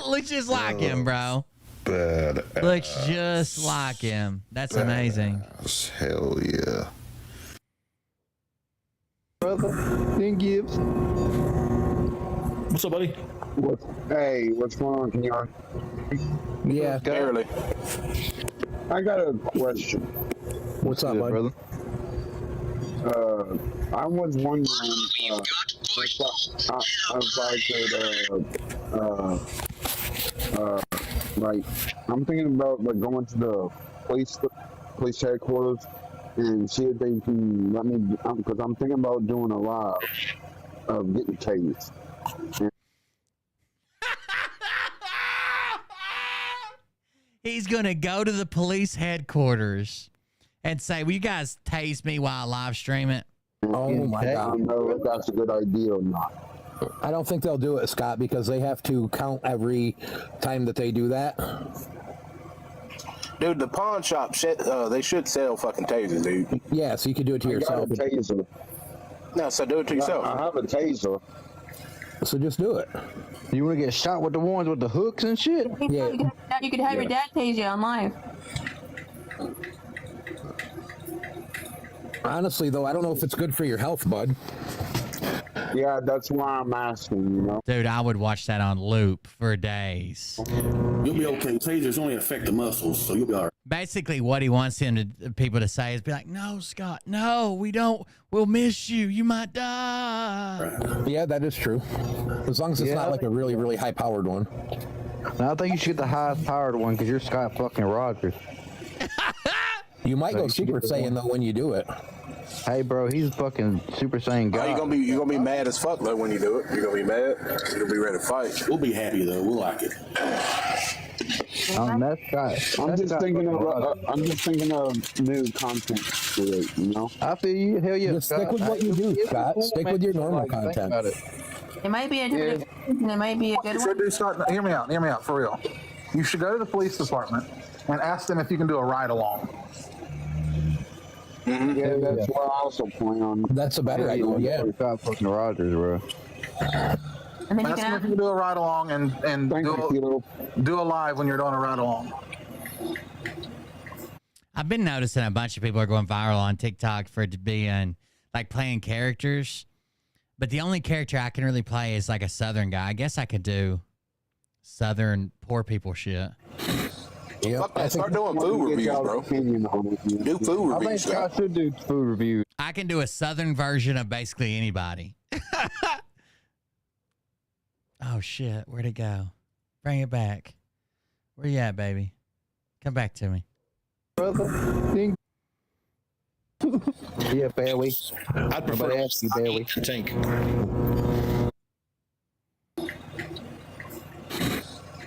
Looks just like him, bro. Badass. Looks just like him. That's amazing. Hell yeah. Brother, King Gibbs. What's up, buddy? Hey, what's going on? Can you Yeah, barely. I got a question. What's up, brother? I was wondering like I'm thinking about like going to the police headquarters and see if they can let me, because I'm thinking about doing a live of getting tased. He's going to go to the police headquarters and say, will you guys tase me while I live stream it? Oh my I God! don't know if that's a good idea or not. I don't think they'll do it, Scott, because they have to count every time that they do that. Dude, the pawn shop shit, they should sell fucking tasers, dude. Yeah, so you can do it to yourself. I got a taser. No, so do it to yourself. I have a taser. So just do it. You want to get shot with the ones with the hooks and shit? Yeah. You could have your dad tase you on live. Honestly, though, I don't know if it's good for your health, bud. Yeah, that's why I'm asking, you know? Dude, I would watch that on loop for days. You'll be okay. Tasers only affect the muscles, so you'll be all right. Basically, what he wants people to say is be like, no, Scott, no, we don't. We'll miss you. You might die. Yeah, that is true. As long as it's not like a really, really high-powered one. No, I think you should get the highest powered one because you're Scott fucking Rogers. You might go Super Saiyan though when you do it. Hey, bro, he's fucking Super Saiyan God. You gonna be mad as fuck though when you do it. You're gonna be mad. You're gonna be ready to fight. We'll be happy though. We'll like it. That's Scott. I'm just thinking of new content to create, you know? I feel you. Hell yeah. Just stick with what you do, Scott. Stick with your normal content. It might be a different, it might be a good You one. should do start. Hear me out, for real. You should go to the police department and ask them if you can do a ride along. Yeah, that's what I also plan on. That's a better idea. Yeah. Scott fucking Rogers, bro. And then you Ask them can if you can do a ride along and do a live when you're doing a ride along. I've been noticing a bunch of people are going viral on TikTok for it to be in, like, playing characters. But the only character I can really play is, like, a Southern guy. I guess I could do Southern poor people shit. Yep. Fuck that. Start doing food reviews, bro. Do food I think reviews. Scott should do food reviews. I can do a southern version of basically anybody. Oh, shit. Where'd it go? Bring it back. Where you at, baby? Come back to me. Brother. Yeah, Barry. I'd prefer to ask you, Barry. Tank.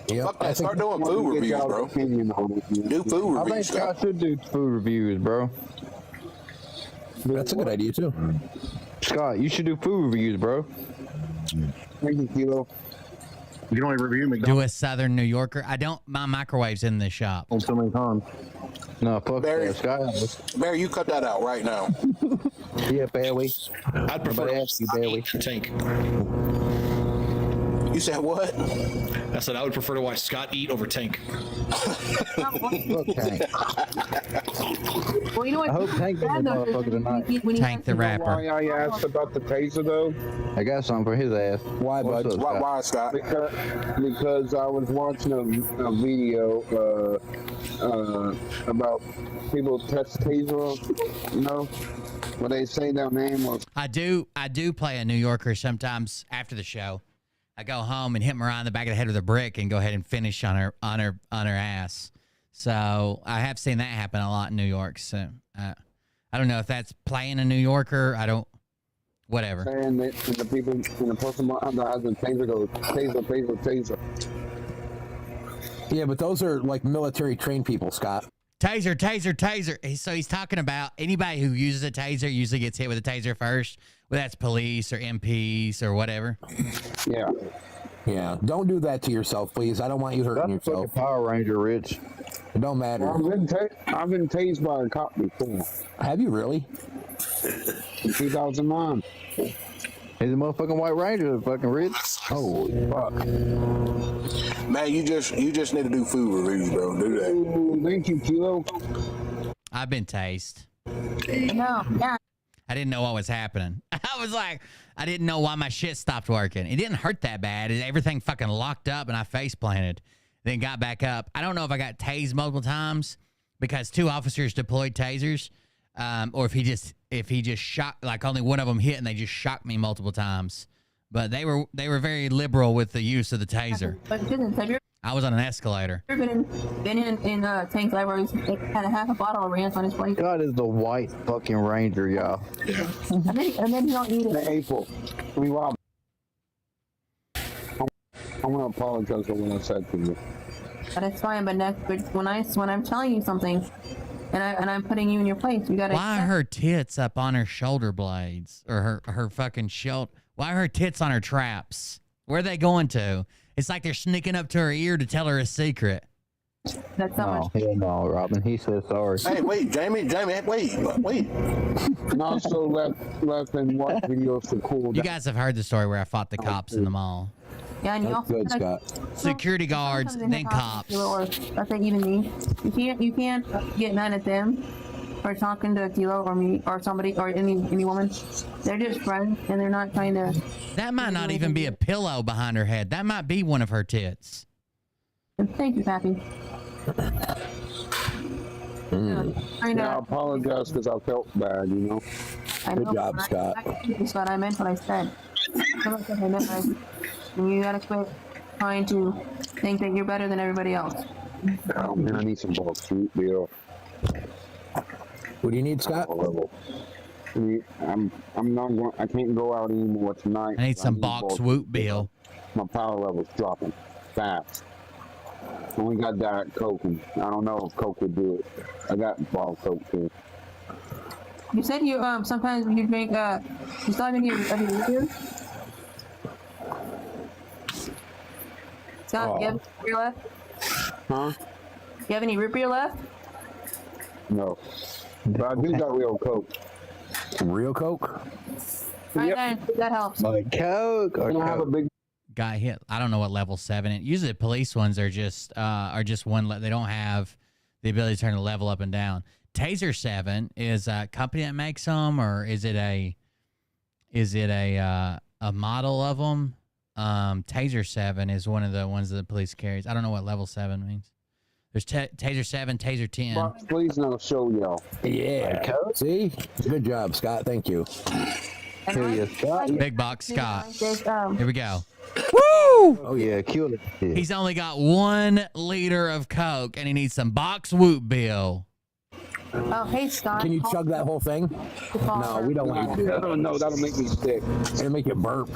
Yep. Fuck that. Start doing food reviews, bro. Do food I think reviews. Scott should do food reviews, bro. That's a good idea, too. Scott, you should do food reviews, bro. Thank you, Kilo. You can only review Do McDonald's a southern New Yorker. I don't. My microwave's in the shop. so many times. No, fuck Barry, that, Scott. Barry, you cut that out right now. Yeah, Barry. I'd prefer to ask you, Barry. Tank. You said what? I said I would prefer to watch Scott eat over Tank. Fuck Tank. Well, you know what? I hope Tank does a motherfucker tonight. Tank the rapper. Why I asked about the taser though? I got something for his ass. Why, bud? Why, Scott? Because I was watching a video about people test taser, you know, when they say their name was. I do play a New Yorker sometimes after the show. I go home and hit Mariah in the back of the head with a brick and go ahead and finish on her ass. So I have seen that happen a lot in New York. So I don't know if that's playing a New Yorker. I don't. Whatever. Saying that the people in the person behind the taser goes taser, taser, taser. Yeah, but those are like military trained people, Scott. Taser, taser, taser. So he's talking about anybody who uses a taser usually gets hit with a taser first. Well, that's police or MPs or whatever. Yeah. Yeah. Don't do that to yourself, please. I don't want you hurting yourself. Power Ranger, Rich. It don't matter. I've been tased by a cop before. Have you really? In 2009. He's a motherfucking White Ranger, fucking Rich. Holy fuck. Man, you just need to do food reviews, bro. Do that. Ooh, thank you, Kilo. I've been tased. No, yeah. I didn't know what was happening. I was like, I didn't know why my shit stopped working. It didn't hurt that bad. Everything fucking locked up and I face planted. Then got back up. I don't know if I got tased multiple times because 2 officers deployed tasers, or if he just shot, like only one of them hit and they just shocked me multiple times. But they were very liberal with the use of the taser. But goodness, have you I was on an escalator. ever been in Tank's life where he had a half a bottle of ranch on his plate? God is the White fucking Ranger, y'all. And then he don't eat it. April. I mean, wow. I'm gonna apologize for what I said to you. But it's fine. But when I'm telling you something, and I'm putting you in your place, you gotta. Why are her tits up on her shoulder blades or her fucking shoulder? Why are her tits on her traps? Where are they going to? It's like they're sneaking up to her ear to tell her a secret. That's not much. Hell no, Robin. He said sorry. Hey, wait, Jamie, wait. And also left and watch videos to cool down. You guys have heard the story where I fought the cops in the mall. Yeah, and you That's also good, gotta- Scott. Security guards, sometimes then in cops. Or let's say even me. You can't get mad at them for talking to Kilo or me or somebody or any woman. They're just friends and they're not trying to. That might not even be a pillow behind her head. That might be one of her tits. Thank you, Pappy. I apologize because I felt bad, you know. Good job, Scott. Scott, I meant what I said. And you gotta quit trying to think that you're better than everybody else. Oh man, I need some bulk food, Bill. What do you need, Scott? I'm not going. I can't go out anymore tonight. I need some box whoop, Bill. My power level's dropping fast. Only got Diet Coke, and I don't know if Coke would do it. I got bottled Coke too. You said you sometimes you drink you still have any of your root beer? Scott, you have any root beer left? Huh? You have any root beer left? No. But I do got real Coke. Real Coke? Alright, that helps. Like Coke or I have a big Guy hit. I don't know what level 7. Usually the police ones are just one. They don't have the ability to turn the level up and down. Taser 7 is a company that makes them, or is it a model of them? Taser 7 is one of the ones that the police carries. I don't know what level 7 means. There's Taser 7, Taser 10. Box, please no show y'all. Yeah. See? Good job, Scott. Thank you. Hell yeah, Scott. Big box Scott. Here we go. Woo! Oh yeah, killed it. Yeah. He's only got 1 liter of Coke, and he needs some box whoop bill. Oh, hey, Scott. Can you chug that whole thing? No, we don't want you to do that. No, that'll make me sick. It'll make you burp.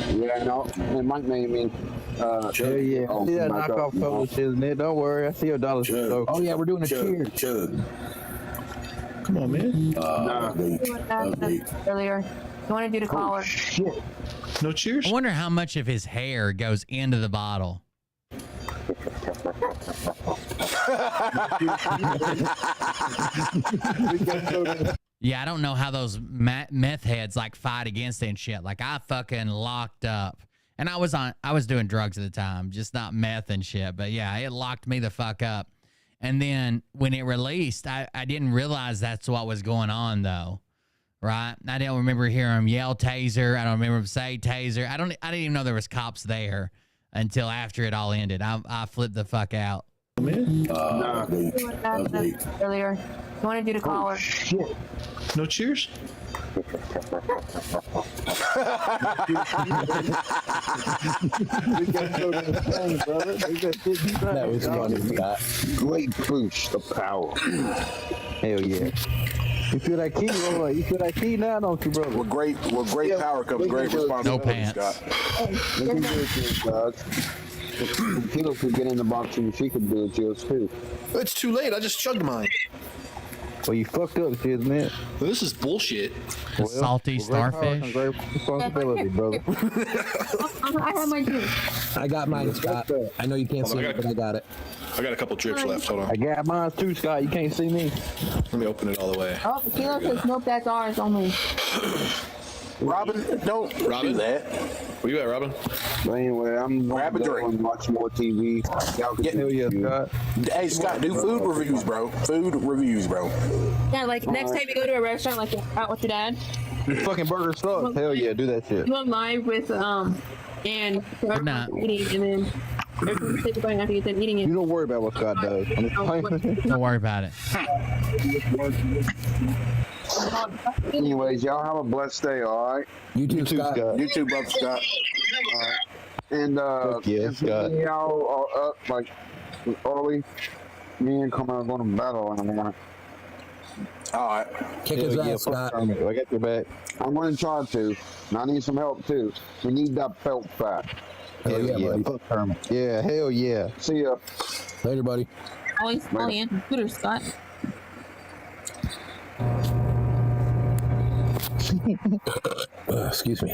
Yeah, no, it might make me. Hell yeah. Oh, See that my knockoff God. Polish, isn't it? Don't worry. I see your dollar. Oh yeah, we're doing a cheer. Chug. Come on, man. Earlier. You want to do the collar? Shit. No cheers? I wonder how much of his hair goes into the bottle. Yeah, I don't know how those meth heads like fight against it and shit. Like I fucking locked up, and I was doing drugs at the time, just not meth and shit. But yeah, it locked me the fuck up. And then when it released, I didn't realize that's what was going on though, right? I don't remember hearing him yell taser. I don't remember him say taser. I didn't even know there was cops there until after it all ended. I flipped the fuck out. Earlier. You want to do the collar? Shit. No cheers? That was funny, Scott. Great boost of power. Hell yeah. You feel that key, bro? You feel that key now, don't you, brother? With great power comes great responsibility. No pants. Scott. Look at this, guys. If Tito could get in the box and she could do it to us too. It's too late. I just chugged mine. Well, you fucked up, shit, man. Well, this is bullshit. Salty starfish. Great responsibility, brother. I have my drink. I got mine, Scott. I know you can't see it, but I got it. I got a couple drips left. Hold on. I got mine too, Scott. You can't see me. Let me open it all the way. Oh, Kilo says nope, that's ours only. Robin, don't do that. Where you at, Robin? But anyway, I'm Grab a drink and watch more TV. Y'all can Hell yeah, Scott. Hey, Scott, do food reviews, bro. Food reviews, bro. Yeah, like next time you go to a restaurant, like out with your dad, This fucking burger sucks. Hell yeah, do that shit. you go live with and night. eating, and then everyone say goodbye after you done eating it. You don't worry about what Scott does. I'm just playing. Don't worry about it. Anyways, y'all have a blessed day, all right? You too, Scott. You too, brother Scott. All right. And yeah, if Scott. y'all are up like early, me and Carmel are going to battle in the morning. All right. Kick his ass, Scott. I got your back. I'm going to try to. And I need some help too. We need that felt fat. Hell yeah, buddy. Fuck Herman. Yeah, hell yeah. See ya. Later, buddy. Always on the computer, Scott. Excuse me.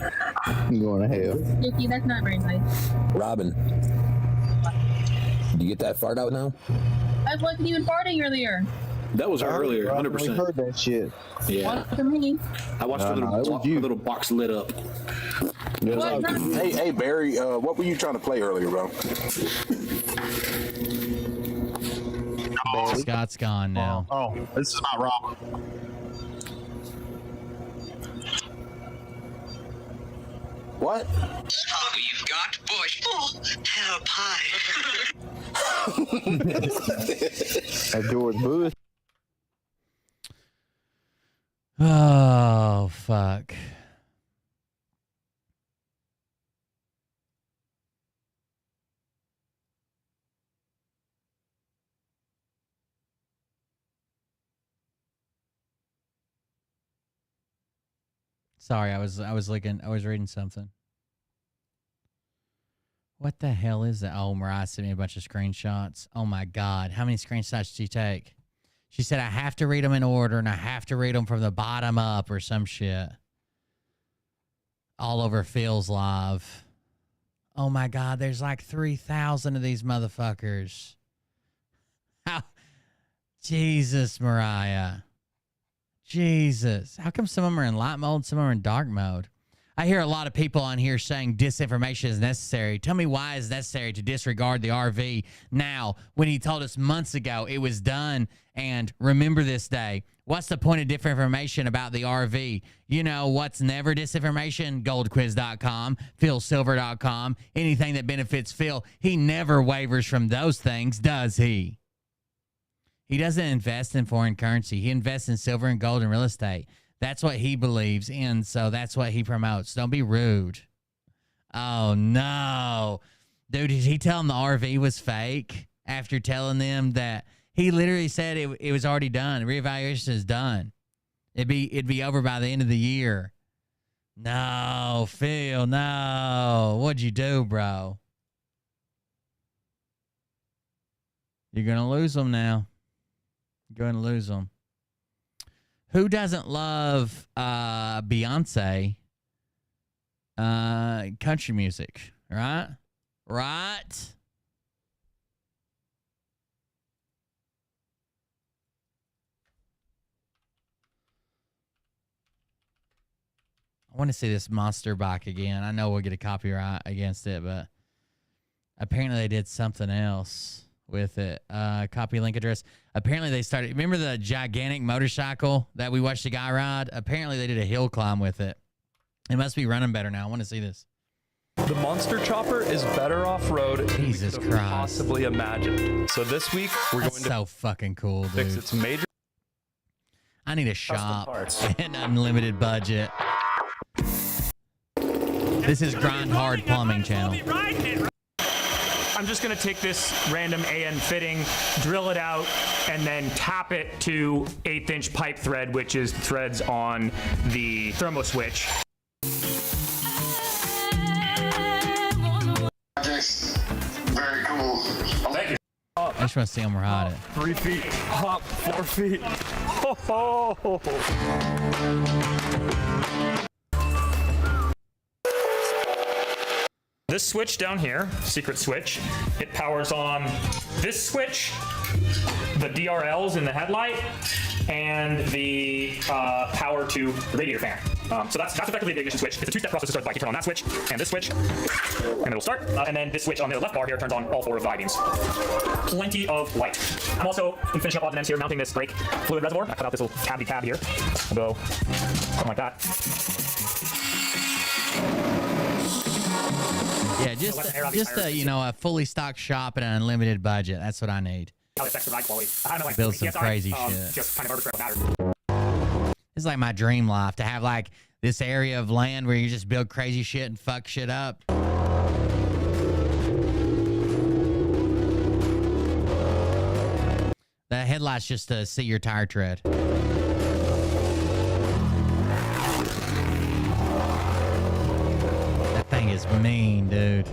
You going to hell. Sticky, that's not very nice. Robin. Did you get that fart out now? I wasn't even farting earlier. That was her earlier, 100%. We heard that shit. Yeah. To me. I watched the little box lit up. Hey, Barry, what were you trying to play earlier, bro? Scott's gone now. Oh, this is not Rob. What? We've got Bush. Oh, help, hi. That George Bush. Oh, fuck. Sorry, I was reading something. What the hell is that? Oh, Mariah sent me a bunch of screenshots. Oh my God. How many screenshots did you take? She said, I have to read them in order and I have to read them from the bottom up or some shit. All over Phil's live. Oh my God. There's like 3,000 of these motherfuckers. How? Jesus, Mariah. Jesus. How come some of them are in light mode, some of them are in dark mode? I hear a lot of people on here saying disinformation is necessary. Tell me why it's necessary to disregard the RV now when he told us months ago it was done and remember this day. What's the point of disinformation about the RV? You know what's never disinformation? Goldquiz.com, philsilver.com, anything that benefits Phil. He never wavers from those things, does he? He doesn't invest in foreign currency. He invests in silver and gold and real estate. That's what he believes in, so that's what he promotes. Don't be rude. Oh, no. Dude, did he tell them the RV was fake after telling them that he literally said it was already done? Reevaluation is done. It'd be over by the end of the year. No, Phil, no. What'd you do, bro? You're going to lose them now. You're going to lose them. Who doesn't love Beyonce country music, right? Right? I want to see this monster bike again. I know we'll get a copyright against it, but apparently they did something else with it. Copy link address. Apparently they started, remember the gigantic motorcycle that we watched the guy ride? Apparently they did a hill climb with it. It must be running better now. I want to see this. The monster chopper is better off-road than Jesus we could have Christ. possibly imagined. So this week we're That's going to so fucking cool, dude. fix its major. I need a shop and unlimited budget. This is Grind Hard Plumbing Channel. I'm just going to take this random AN fitting, drill it out, and then tap it to 1/8" pipe thread, which is threads on the thermo switch. Very cool. Thank you. I just want to see him ride it. 3 feet, hop, 4 feet. Ho, ho. This switch down here, secret switch, it powers on this switch, the DRLs in the headlight, and the power to the radiator fan. So that's effectively the ignition switch. It's a two-step process to start the bike. You turn on that switch and this switch, and it'll start. And then this switch on the left bar here turns on all 4 of the I-beams. Plenty of light. I'm also finishing up odds and ends here, mounting this brake fluid reservoir. I cut out this little tabby tab here. We'll go something like that. Yeah, just a, you know, a fully stocked shop and an unlimited budget. That's what I need. How it affects the ride quality. I don't know, like, Build some crazy shit. Just kind of arbitrary what matters. It's like my dream life, to have like this area of land where you just build crazy shit and fuck shit up. The headlight's just to see your tire tread. That thing is mean, dude.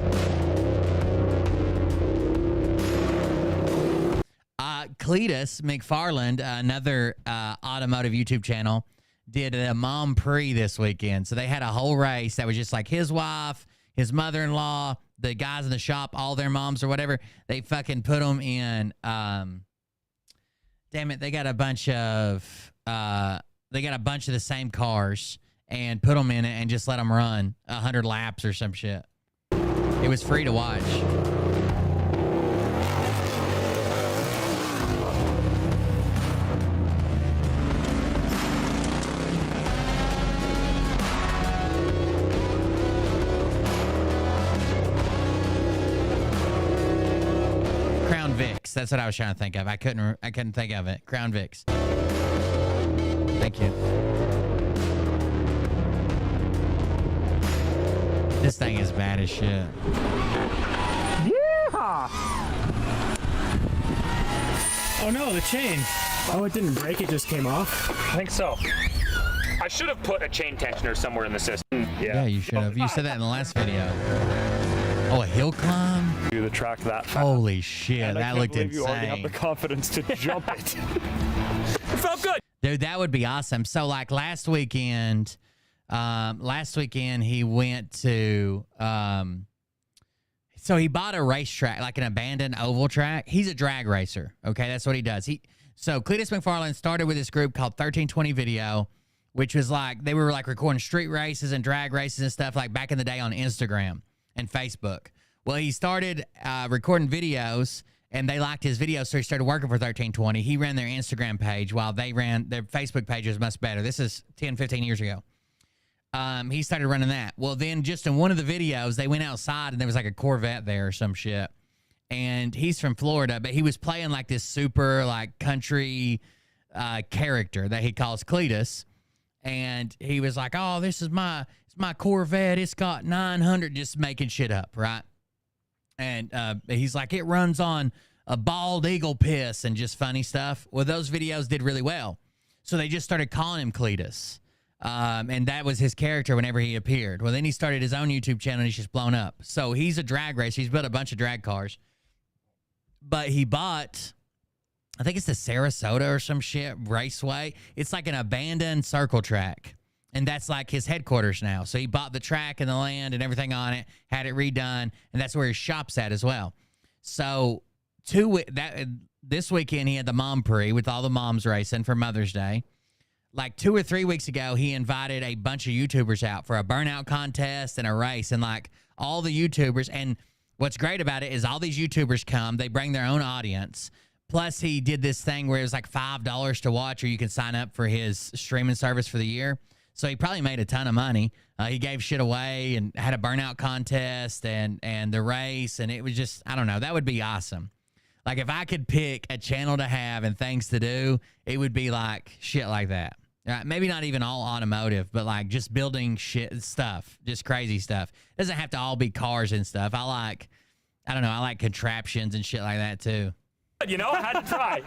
Cletus McFarland, another automotive YouTube channel, did a Mom Prix this weekend. So they had a whole race that was just like his wife, his mother-in-law, the guys in the shop, all their moms or whatever. They fucking put them in. Damn it, they got a bunch of the same cars and put them in it and just let them run 100 laps or some shit. It was free to watch. Crown Vics. That's what I was trying to think of. I couldn't think of it. Crown Vics. Thank you. This thing is bad as shit. Yeah. Oh no, the chain. Oh, it didn't break. It just came off. I think so. I should have put a chain tensioner somewhere in the system. Yeah, you should have. You said that in the last video. Oh, a hill climb? Do the track that fast. Holy shit, And that looked insane. You already have the confidence to jump it. It felt good. Dude, that would be awesome. So, like last weekend he went to, so he bought a racetrack, like an abandoned oval track. He's a drag racer. Okay, that's what he does. So Cletus McFarland started with this group called 1320 Video. which was like they were like recording street races and drag races and stuff like back in the day on Instagram and Facebook. Well, he started recording videos, and they liked his videos, so he started working for 1320. He ran their Instagram page while they ran their Facebook page was much better. This is 10, 15 years ago. He started running that. Well, then just in one of the videos, they went outside, and there was like a Corvette there or some shit. And he's from Florida, but he was playing like this super like country character that he calls Cletus. And he was like, oh, this is my Corvette. It's got 900, just making shit up, right? And he's like, it runs on a bald eagle piss and just funny stuff. Well, those videos did really well. So they just started calling him Cletus. And that was his character whenever he appeared. Well, then he started his own YouTube channel, and he's just blown up. So he's a drag racer. He's built a bunch of drag cars. But he bought, I think it's the Sarasota or some shit raceway. It's like an abandoned circle track. And that's like his headquarters now. So he bought the track and the land and everything on it, had it redone, and that's where his shop's at as well. So this weekend he had the Mom Prix with all the moms racing for Mother's Day. Like 2 or 3 weeks ago, he invited a bunch of YouTubers out for a burnout contest and a race. And like all the YouTubers, and what's great about it is all these YouTubers come, they bring their own audience. Plus he did this thing where it was like $5 to watch, or you can sign up for his streaming service for the year. So he probably made a ton of money. He gave shit away and had a burnout contest and the race. And it was just, I don't know, that would be awesome. Like if I could pick a channel to have and things to do, it would be like shit like that. Maybe not even all automotive, but like just building shit stuff, just crazy stuff. It doesn't have to all be cars and stuff. I don't know, I like contraptions and shit like that too. You know, I had to try.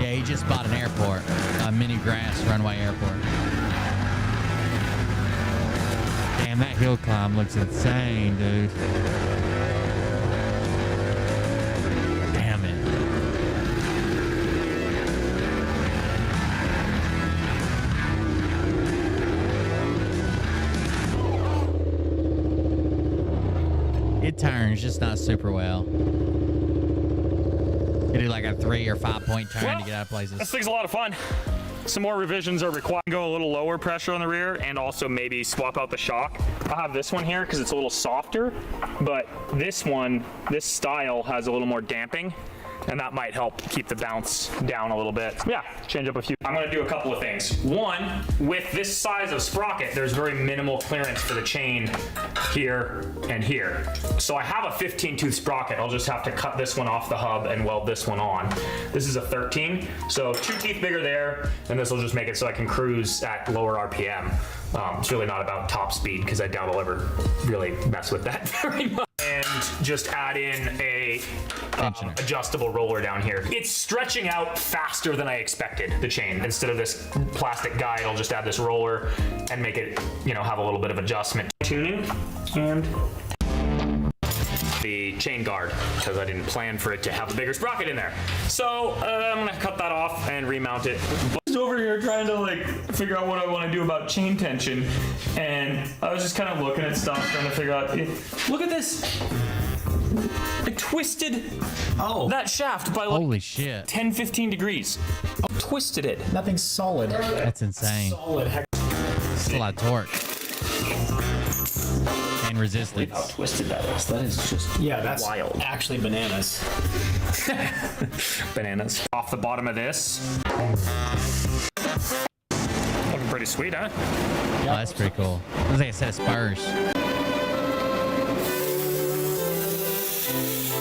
Yeah, he just bought an airport, a mini grass runway airport. Damn, that hill climb looks insane, dude. Damn it. It turns, just not super well. You do like a 3 or 5 point turn to get out of places. This thing's a lot of fun. Some more revisions are required. Go a little lower pressure on the rear, and also maybe swap out the shock. I'll have this one here because it's a little softer, but this one, this style has a little more damping, and that might help keep the bounce down a little bit. Yeah, change up a few. I'm gonna do a couple of things. One, with this size of sprocket, there's very minimal clearance for the chain here and here. So I have a 15 tooth sprocket. I'll just have to cut this one off the hub and weld this one on. This is a 13, so 2 teeth bigger there, and this will just make it so I can cruise at lower RPM. It's really not about top speed because I doubt I'll ever really mess with that very much. And just add in a adjustable roller down here. It's stretching out faster than I expected, the chain. Instead of this plastic guide, I'll just add this roller and make it, you know, have a little bit of adjustment. Tuning and the chain guard, because I didn't plan for it to have a bigger sprocket in there. So I'm gonna cut that off and remount it. Just over here trying to like figure out what I want to do about chain tension, and I was just kind of looking at stuff trying to figure out. Look at this. I twisted that shaft by like holy shit 10-15 degrees. I twisted it. Nothing's solid. That's insane. Solid. It's a lot of torque and resistance. How twisted that is. That is just that's wild. Actually bananas. Bananas. Off the bottom of this. Looking pretty sweet, huh? Oh, that's pretty cool. Looks like a set of spurs.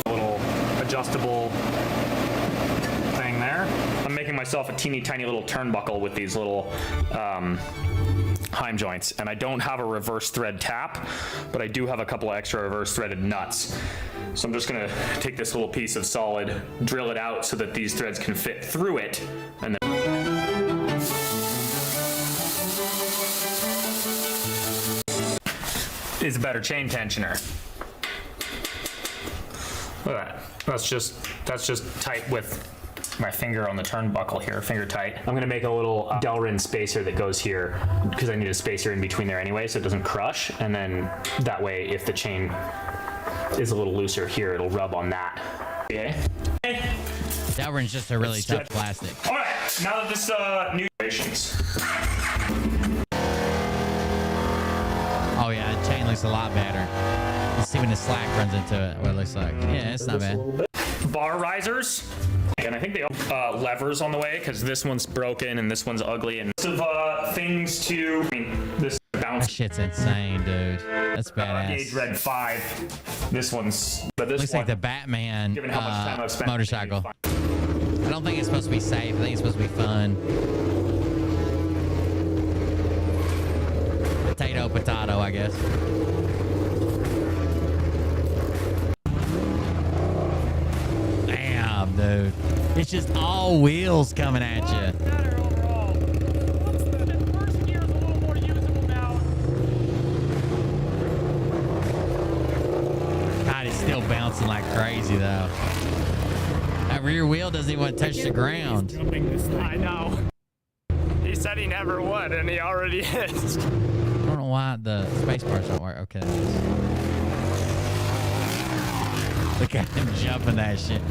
A little adjustable thing there. I'm making myself a teeny tiny little turnbuckle with these little Heim joints, and I don't have a reverse thread tap, but I do have a couple of extra reverse threaded nuts. So I'm just gonna take this little piece of solid, drill it out so that these threads can fit through it, and then is a better chain tensioner. Look at that. That's just tight with my finger on the turnbuckle here, finger tight. I'm gonna make a little Delrin spacer that goes here because I need a spacer in between there anyway so it doesn't crush, and then that way if the chain is a little looser here, it'll rub on that. Okay. Delrin's just a really tough plastic. All right, now that this new Oh yeah, the chain looks a lot better. Let's see when the slack runs into it, what it looks like. Yeah, it's not bad. Bar risers. And I think they have levers on the way because this one's broken and this one's ugly. And things to, I mean, this bounce. That shit's insane, dude. That's badass. Gauge Red 5. This one's, but this looks one, like the Batman given how much time I've spent motorcycle. I don't think it's supposed to be safe. I think it's supposed to be fun. Potato, I guess. Damn, dude. It's just all wheels coming at you. God, it's still bouncing like crazy, though. That rear wheel doesn't even want to touch the ground. I know. He said he never would, and he already is. I don't know why the space bars don't work. Okay. Look at him jumping that shit.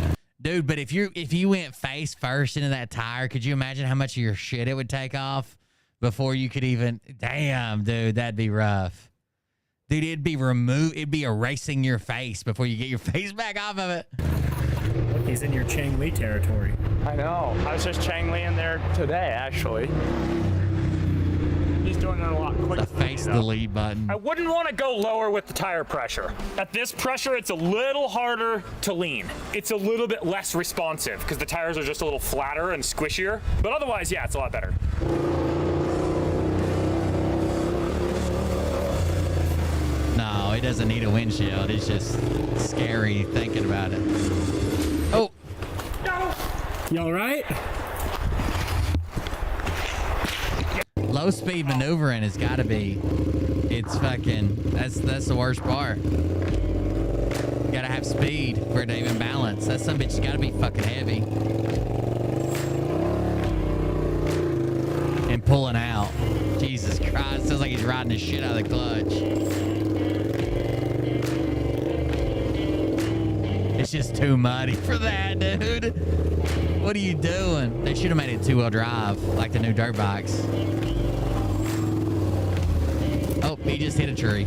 Dude, but if you went face first into that tire, could you imagine how much of your shit it would take off before you could even... Damn, dude, that'd be rough. Dude, it'd be erasing your face before you get your face back off of it. Look, he's in your Chang Li territory. I know. I was just Chang Li in there today, actually. He's doing it a lot quicker. The face delete button. I wouldn't want to go lower with the tire pressure. At this pressure, it's a little harder to lean. It's a little bit less responsive because the tires are just a little flatter and squishier. But otherwise, yeah, it's a lot better. No, it doesn't need a windshield. It's just scary thinking about it. Oh. No. You all right? Low speed maneuvering has got to be. It's fucking. That's the worst part. You gotta have speed for it to even balance. That some bitch got to be fucking heavy. And pulling out. Jesus Christ, sounds like he's riding the shit out of the clutch. It's just too muddy for that, dude. What are you doing? They should have made it two-wheel drive, like the new dirt bikes. Oh, he just hit a tree.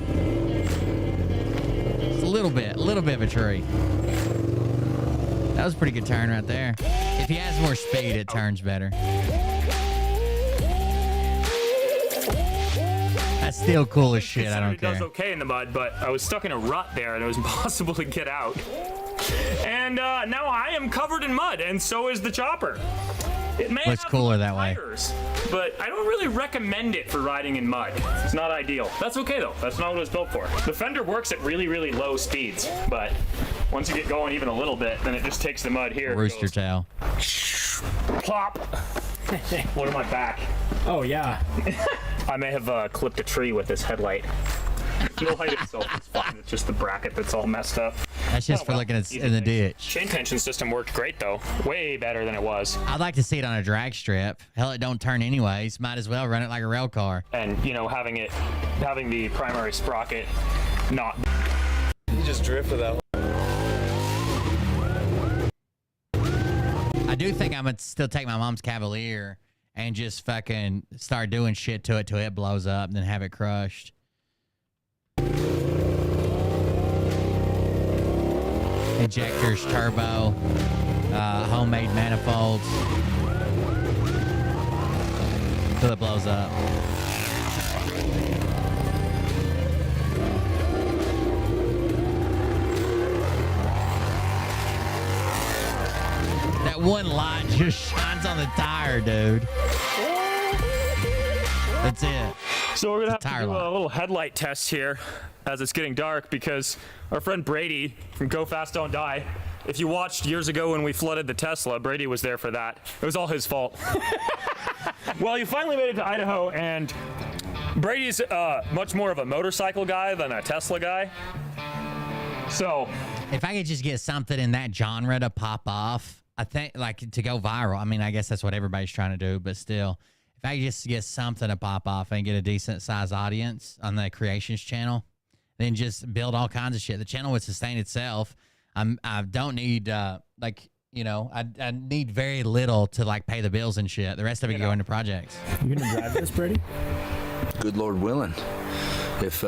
It's a little bit of a tree. That was a pretty good turn right there. If he has more speed, it turns better. That's still cool as shit. I don't care. It does okay in the mud, but I was stuck in a rut there and it was impossible to get out. And now I am covered in mud, and so is the chopper. It may looks have cooler that way. Tires, but I don't really recommend it for riding in mud. It's not ideal. That's okay though. That's not what it was built for. The fender works at really, really low speeds, but once you get going even a little bit, then it just takes the mud here. Rooster tail. Plop. What am I back? Oh yeah. I may have clipped a tree with this headlight. The light itself is fine. It's just the bracket that's all messed up. That's just for looking in the ditch. Chain tension system worked great though. Way better than it was. I'd like to see it on a drag strip. Hell, it don't turn anyways. Might as well run it like a rail car. And you know, having the primary sprocket not. You just drifted that I do think I'm gonna still take my mom's Cavalier and just fucking start doing shit to it till it blows up and then have it crushed. Injectors, turbo, homemade manifolds till it blows up. That one light just shines on the tire, dude. That's it. So we're gonna have to do light. a little headlight test here as it's getting dark because our friend Brady from Go Fast Don't Die, if you watched years ago when we flooded the Tesla, Brady was there for that. It was all his fault. Well, you finally made it to Idaho, and Brady's much more of a motorcycle guy than a Tesla guy. So if I could just get something in that genre to pop off, I think, like, to go viral. I mean, I guess that's what everybody's trying to do, but still, if I could just get something to pop off and get a decent size audience on the Creations channel, then just build all kinds of shit. The channel would sustain itself. I don't need like You know, I need very little to like pay the bills and shit. The rest of it can go into projects. You gonna drive this, Brady? Good Lord willing. If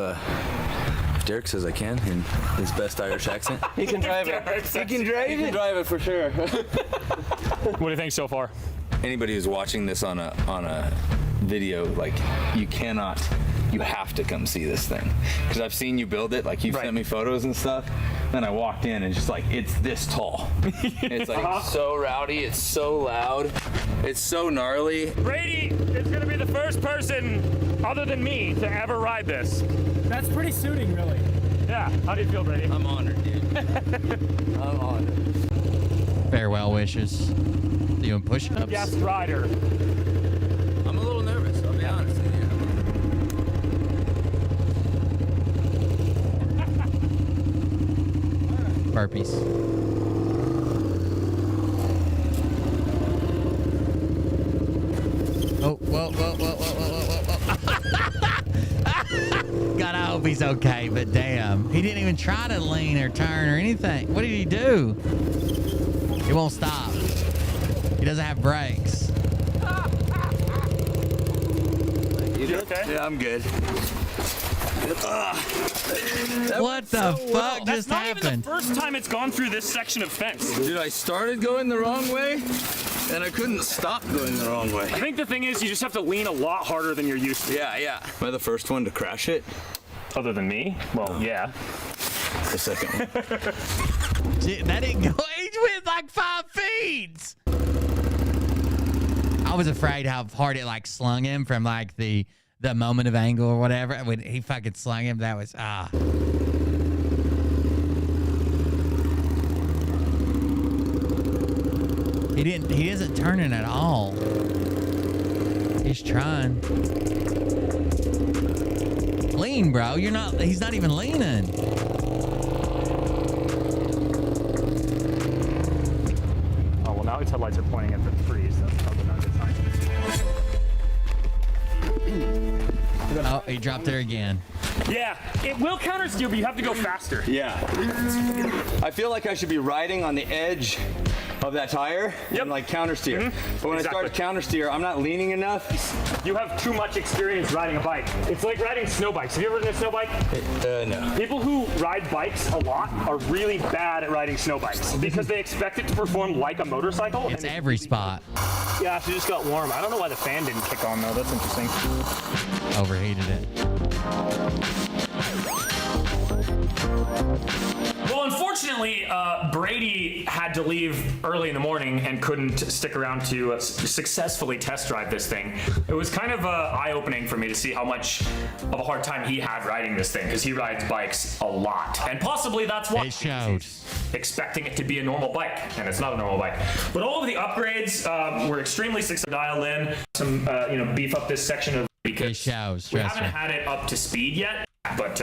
Derek says I can in his best Irish accent. He can drive it. He can drive it. He can drive it for sure. What do you think so far? Anybody who's watching this on a video, like, you have to come see this thing. Because I've seen you build it, like you've sent me photos and stuff. Then I walked in and just like, it's this tall. It's like so rowdy, it's so loud, it's so gnarly. Brady is gonna be the first person other than me to ever ride this. That's pretty suiting, really. Yeah, how do you feel, Brady? I'm honored, dude. I'm honored. Farewell wishes. Doing push-ups. Yes, rider. I'm a little nervous, I'll be honest with you. Burpees. Oh, whoa. God, I hope he's okay, but damn. He didn't even try to lean or turn or anything. What did he do? He won't stop. He doesn't have brakes. You okay? Yeah, I'm good. What the fuck just That's not happened? even the first time it's gone through this section of fence. Dude, I started going the wrong way, and I couldn't stop going the wrong way. I think the thing is you just have to lean a lot harder than you're used to. Yeah. Am I the first one to crash it? Other than me? Well, yeah. The second one. Gee, that didn't go. He went like 5 feet. I was afraid how hard it like slung him from like the moment of angle or whatever. When he fucking slung him, that was He isn't turning at all. He's trying. Lean, bro. He's not even leaning. Oh, well, now his headlights are pointing at the trees. That's probably not a good sign. Oh, he dropped there again. Yeah, it will countersteer, but you have to go faster. Yeah. I feel like I should be riding on the edge of that tire and like countersteer. But when I start to countersteer, I'm not leaning enough. You have too much experience riding a bike. It's like riding snow bikes. Have you ever ridden a snow bike? No. People who ride bikes a lot are really bad at riding snow bikes because they expect it to perform like a motorcycle. It's every spot. Yeah, she just got warm. I don't know why the fan didn't kick on though. That's interesting. Overheated it. Well, unfortunately, Brady had to leave early in the morning and couldn't stick around to successfully test drive this thing. It was kind of eye-opening for me to see how much of a hard time he had riding this thing because he rides bikes a lot. And possibly that's why he's expecting it to be a normal bike, and it's not a normal bike. But all of the upgrades were extremely successful. Dial in some, beef up this section of because we haven't had it up to speed yet. But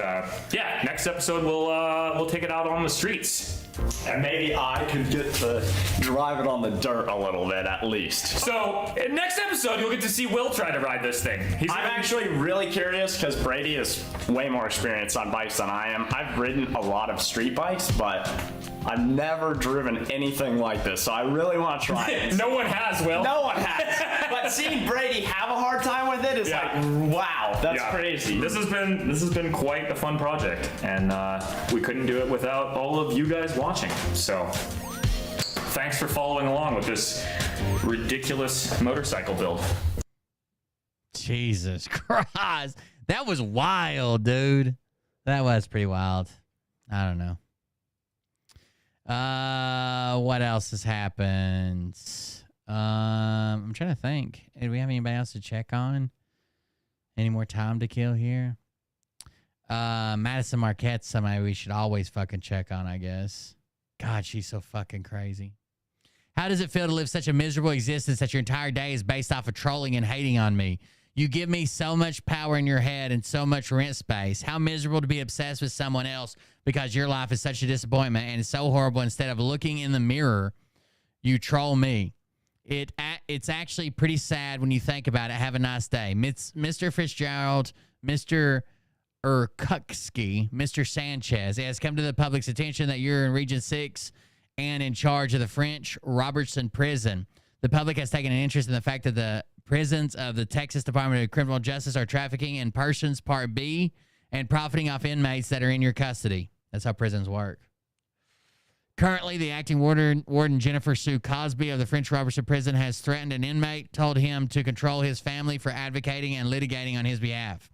yeah, next episode we'll take it out on the streets. And maybe I could get to drive it on the dirt a little bit at least. So, in next episode, you'll get to see Will try to ride this thing. I'm actually really curious because Brady is way more experienced on bikes than I am. I've ridden a lot of street bikes, but I've never driven anything like this. So I really want to try it. No one has, Will. No one has. But seeing Brady have a hard time with it is like, wow, that's crazy. This has been quite a fun project, and we couldn't do it without all of you guys watching. So, thanks for following along with this ridiculous motorcycle build. Jesus Christ. That was wild, dude. That was pretty wild. I don't know. What else has happened? I'm trying to think. Do we have anybody else to check on? Any more time to kill here? Madison Marquette's somebody we should always fucking check on, I guess. God, she's so fucking crazy. How does it feel to live such a miserable existence that your entire day is based off of trolling and hating on me? You give me so much power in your head and so much rent space. How miserable to be obsessed with someone else because your life is such a disappointment and it's so horrible. Instead of looking in the mirror, you troll me. It's actually pretty sad when you think about it. Have a nice day. Mr. Fitzgerald, Mr. Urkutsky, Mr. Sanchez. It has come to the public's attention that you're in Region 6 and in charge of the French Robertson prison. The public has taken an interest in the fact that the prisons of the Texas Department of Criminal Justice are trafficking in persons Part B and profiting off inmates that are in your custody. That's how prisons work. Currently, the acting warden Jennifer Sue Cosby of the French Robertson prison has threatened an inmate, told him to control his family for advocating and litigating on his behalf.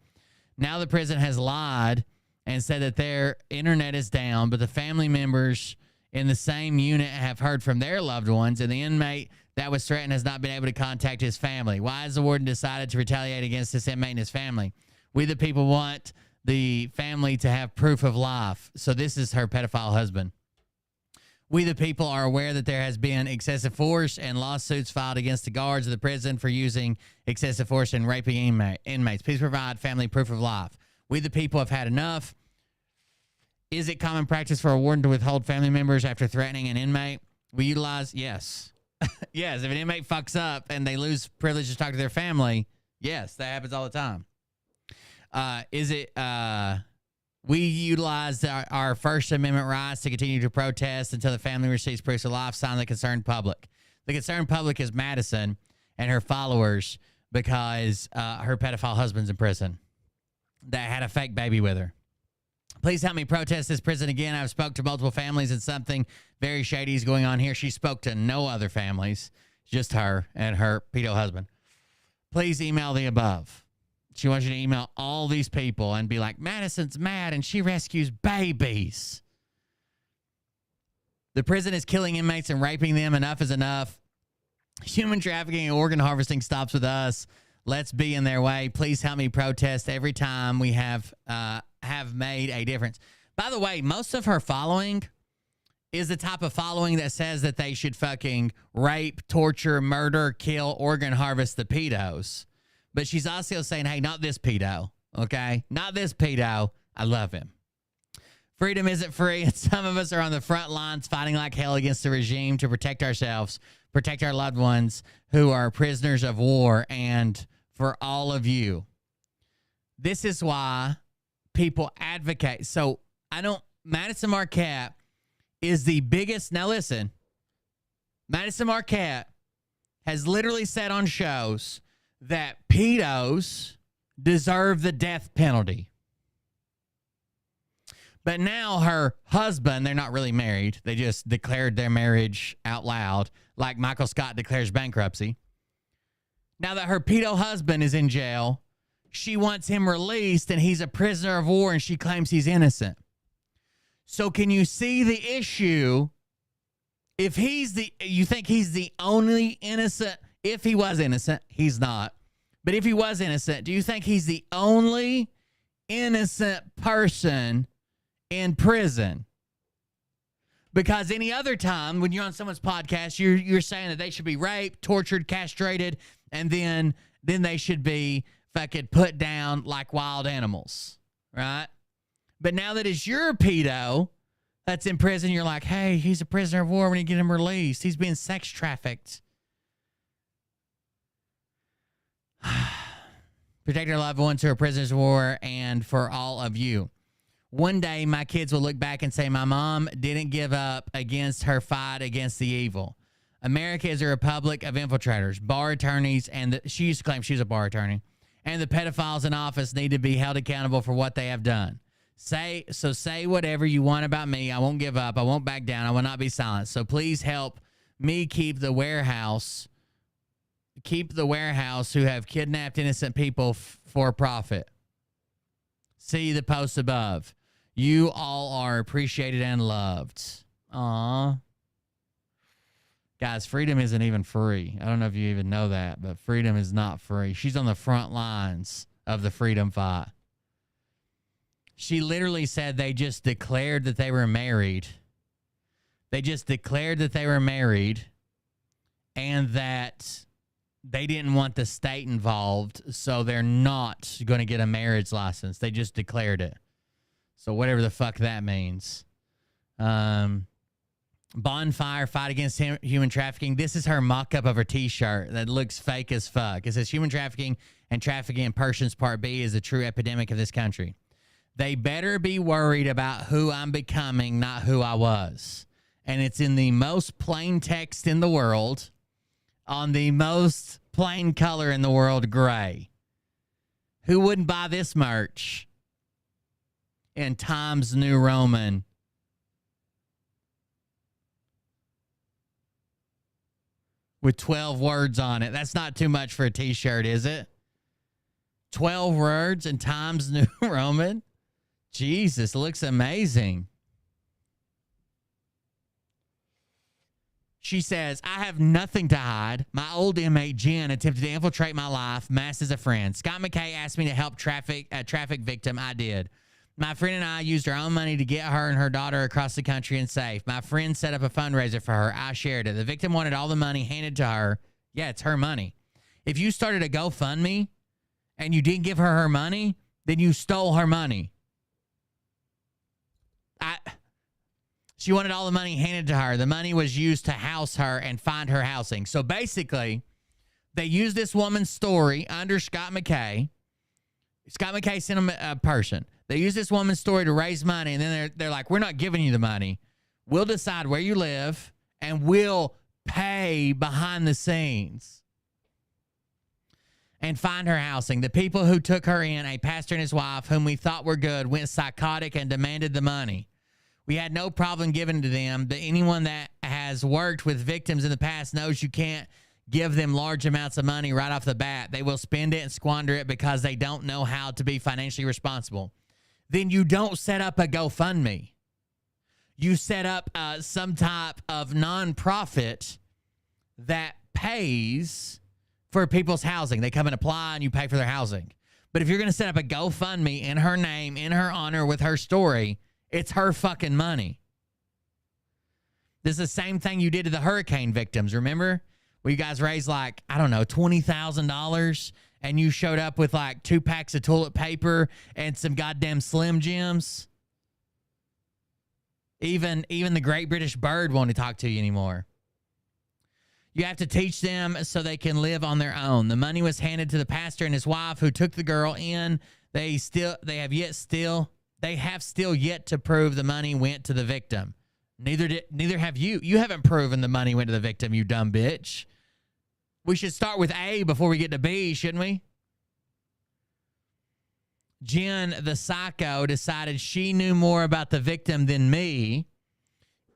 Now the prison has lied and said that their internet is down, but the family members in the same unit have heard from their loved ones, and the inmate that was threatened has not been able to contact his family. Why has the warden decided to retaliate against this inmate and his family? We the people want the family to have proof of life. So this is her pedophile husband. We the people are aware that there has been excessive force and lawsuits filed against the guards of the prison for using excessive force and raping inmates. Please provide family proof of life. We the people have had enough. Is it common practice for a warden to withhold family members after threatening an inmate? We utilize, yes. Yes, if an inmate fucks up and they lose privilege to talk to their family, yes, that happens all the time. We utilize our First Amendment rights to continue to protest until the family receives proof of life, signed the concerned public. The concerned public is Madison and her followers because her pedophile husband's in prison that had a fake baby with her. Please help me protest this prison again. I've spoke to multiple families and something very shady is going on here. She spoke to no other families, just her and her pedo husband. Please email the above. She wants you to email all these people and be like, Madison's mad and she rescues babies. The prison is killing inmates and raping them. Enough is enough. Human trafficking and organ harvesting stops with us. Let's be in their way. Please help me protest every time we have made a difference. By the way, most of her following is the type of following that says that they should fucking rape, torture, murder, kill, organ harvest the pedos. But she's also saying, hey, not this pedo, okay? Not this pedo. I love him. Freedom isn't free, and some of us are on the front lines fighting like hell against the regime to protect ourselves, protect our loved ones who are prisoners of war, and for all of you. This is why people advocate. So Madison Marquette is the biggest. Now listen, Madison Marquette has literally said on shows that pedos deserve the death penalty. But now her husband, they're not really married. They just declared their marriage out loud, like Michael Scott declares bankruptcy. Now that her pedo husband is in jail, she wants him released and he's a prisoner of war and she claims he's innocent. So can you see the issue? If you think he's the only innocent, if he was innocent, he's not. But if he was innocent, do you think he's the only innocent person in prison? Because any other time when you're on someone's podcast, you're saying that they should be raped, tortured, castrated, and then they should be fucking put down like wild animals, right? But now that it's your pedo that's in prison, you're like, hey, he's a prisoner of war when you get him released. He's being sex trafficked. Protect our loved ones who are prisoners of war and for all of you. One day, my kids will look back and say, my mom didn't give up against her fight against the evil. America is a republic of infiltrators, bar attorneys, and she used to claim she was a bar attorney. And the pedophiles in office need to be held accountable for what they have done. Say whatever you want about me. I won't give up. I won't back down. I will not be silent. So please help me keep the warehouse who have kidnapped innocent people for profit. See the post above. You all are appreciated and loved. Aww. Guys, freedom isn't even free. I don't know if you even know that, but freedom is not free. She's on the front lines of the freedom fight. She literally said they just declared that they were married. They just declared that they were married and that they didn't want the state involved, so they're not going to get a marriage license. They just declared it. So whatever the fuck that means. Bonfire, fight against human trafficking. This is her mock-up of her t-shirt that looks fake as fuck. It says human trafficking and trafficking in persons part B is a true epidemic of this country. They better be worried about who I'm becoming, not who I was. and it's in the most plain text in the world, on the most plain color in the world, gray. Who wouldn't buy this merch in Times New Roman? With 12 words on it. That's not too much for a t-shirt, is it? 12 words in Times New Roman? Jesus, looks amazing. She says, I have nothing to hide. My old inmate, Jen, attempted to infiltrate my life, masked as a friend. Scott McKay asked me to help a traffic victim. I did. My friend and I used our own money to get her and her daughter across the country and safe. My friend set up a fundraiser for her. I shared it. The victim wanted all the money handed to her. Yeah, it's her money. If you started a GoFundMe and you didn't give her money, then you stole her money. She wanted all the money handed to her. The money was used to house her and find her housing. So basically, they used this woman's story under Scott McKay. Scott McKay sent them a person. They used this woman's story to raise money, and then they're like, we're not giving you the money. We'll decide where you live, and we'll pay behind the scenes and find her housing. The people who took her in, a pastor and his wife, whom we thought were good, went psychotic and demanded the money. We had no problem giving it to them, but anyone that has worked with victims in the past knows you can't give them large amounts of money right off the bat. They will spend it and squander it because they don't know how to be financially responsible. Then you don't set up a GoFundMe. You set up some type of nonprofit that pays for people's housing. They come and apply and you pay for their housing. But if you're going to set up a GoFundMe in her name, in her honor, with her story, it's her fucking money. This is the same thing you did to the hurricane victims, remember? Where you guys raised like, I don't know, $20,000 and you showed up with like 2 packs of toilet paper and some goddamn Slim Jims. Even the Great British Bird won't talk to you anymore. You have to teach them so they can live on their own. The money was handed to the pastor and his wife who took the girl in. They have still yet to prove the money went to the victim. Neither have you. You haven't proven the money went to the victim, you dumb bitch. We should start with A before we get to B, shouldn't we? Jen, the psycho, decided she knew more about the victim than me.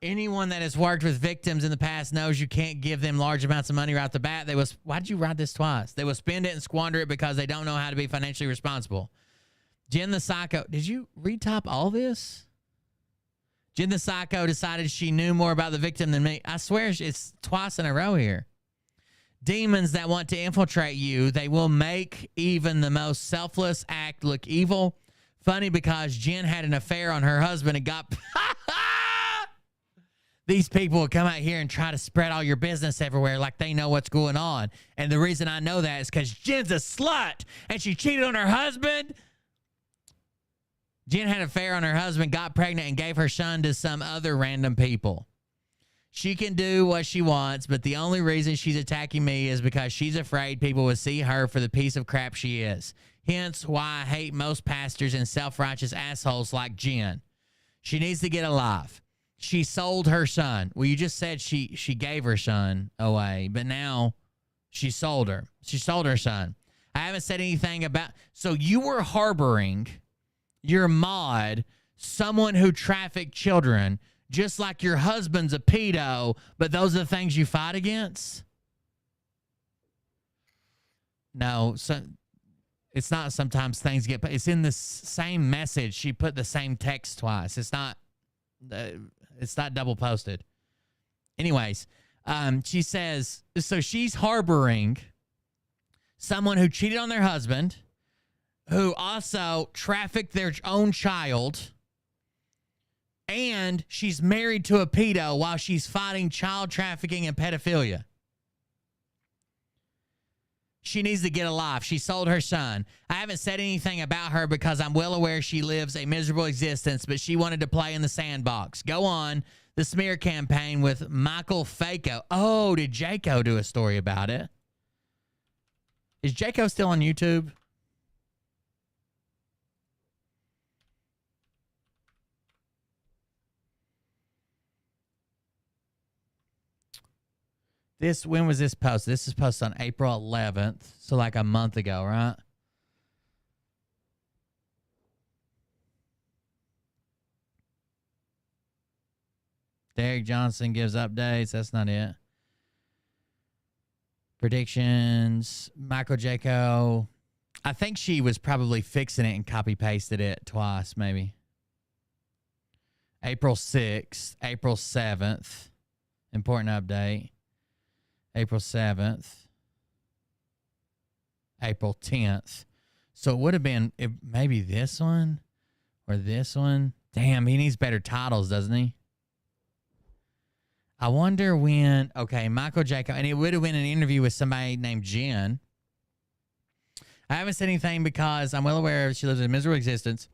Anyone that has worked with victims in the past knows you can't give them large amounts of money right off the bat. Why did you write this twice? They will spend it and squander it because they don't know how to be financially responsible. Jen the psycho. Did you retype all this? Jen the psycho decided she knew more about the victim than me. I swear it's twice in a row here. Demons that want to infiltrate you, they will make even the most selfless act look evil. Funny because Jen had an affair on her husband and got... These people will come out here and try to spread all your business everywhere like they know what's going on. And the reason I know that is because Jen's a slut and she cheated on her husband. Jen had an affair on her husband, got pregnant, and gave her son to some other random people. She can do what she wants, but the only reason she's attacking me is because she's afraid people will see her for the piece of crap she is. Hence why I hate most pastors and self-righteous assholes like Jen. She needs to get alive. She sold her son. Well, you just said she gave her son away, but now she sold her. She sold her son. I haven't said anything about... So you were harboring your mod, someone who trafficked children, just like your husband's a pedo, but those are the things you fight against? No, so it's not sometimes things get... It's in the same message. She put the same text twice. It's not double posted. Anyways, she says, so she's harboring someone who cheated on their husband, who also trafficked their own child, and she's married to a pedo while she's fighting child trafficking and pedophilia. She needs to get alive. She sold her son. I haven't said anything about her because I'm well aware she lives a miserable existence, but she wanted to play in the sandbox. Go on. The smear campaign with Michael Fako. Oh, did Jaco do a story about it? Is Jaco still on YouTube? When was this posted? This is posted on April 11th, so like a month ago, right? Derek Johnson gives updates. That's not it. Predictions. Michael Jaco. I think she was probably fixing it and copy pasted it twice, maybe. April 6th, April 7th. Important update. April 7th. April 10th. So it would have been maybe this one or this one. Damn, he needs better titles, doesn't he? I wonder when, okay, Michael Jacob, and it would have been an interview with somebody named Jen. I haven't said anything because I'm well aware she lives a miserable existence,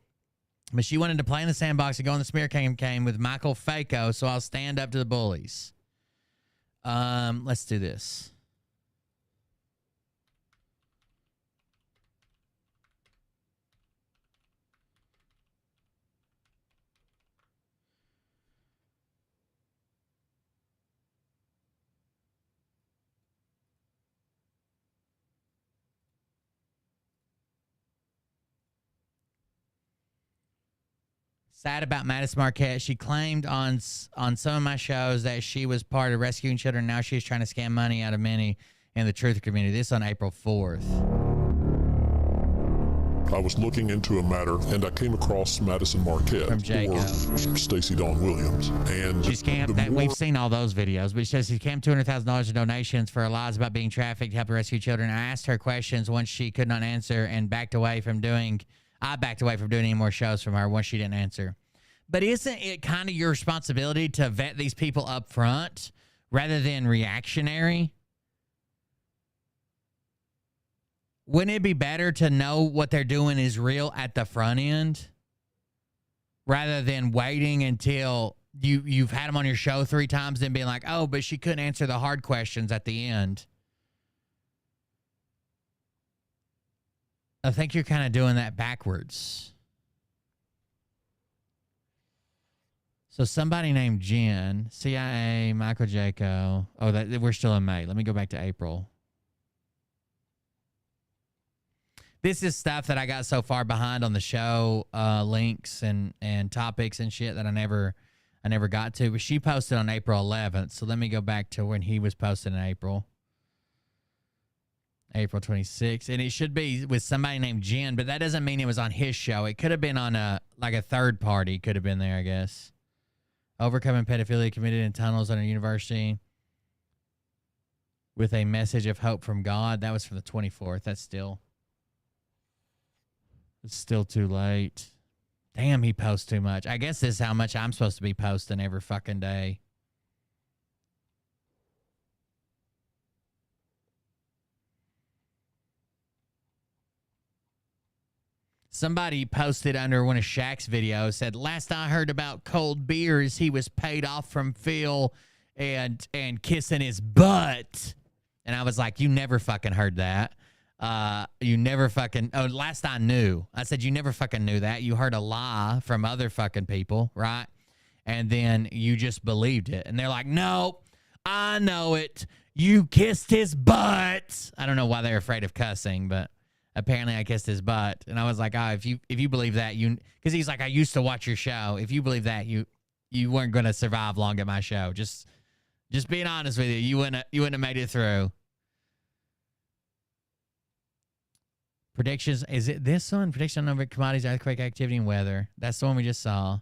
but she wanted to play in the sandbox and go on the smear campaign with Michael Faco, so I'll stand up to the bullies. Let's do this. Sad about Madison Marquette. She claimed on some of my shows that she was part of rescuing children. Now she's trying to scam money out of many in the truth community. This on April 4th. I was looking into a matter, and I came across Madison Marquette, From Jacob. or Stacey Dawn Williams. And She scammed, we've seen all those videos, but she says she scammed $200,000 in donations for her lies about being trafficked to help rescue children. I asked her questions once she could not answer and backed away from doing any more shows from her once she didn't answer. But isn't it kind of your responsibility to vet these people up front rather than reactionary? Wouldn't it be better to know what they're doing is real at the front end rather than waiting until you've had them on your show 3 times and being like, oh, but she couldn't answer the hard questions at the end? I think you're kind of doing that backwards. So somebody named Jen, CIA, Michael Jaco. Oh, we're still in May. Let me go back to April. This is stuff that I got so far behind on the show, links and topics and shit that I never got to. But she posted on April 11th. So let me go back to when he was posted in April. April 26th. And it should be with somebody named Jen, but that doesn't mean it was on his show. It could have been on a third party could have been there, I guess. Overcoming pedophilia committed in tunnels under university with a message of hope from God. That was from the 24th. It's still too late. Damn, he posts too much. I guess this is how much I'm supposed to be posting every fucking day. Somebody posted under one of Shaq's videos, said, last I heard about cold beers, he was paid off from Phil and kissing his butt. And I was like, you never fucking heard that. You never fucking, last I knew. I said, you never fucking knew that. You heard a lie from other fucking people, right? And then you just believed it. And they're like, no, I know it. You kissed his butt. I don't know why they're afraid of cussing, but apparently I kissed his butt. And I was like, oh, if you believe that, because he's like, I used to watch your show. If you believe that, you weren't going to survive long at my show. Just being honest with you, you wouldn't have made it through. Predictions. Is it this one? Prediction over commodities, earthquake activity, and weather. That's the one we just saw.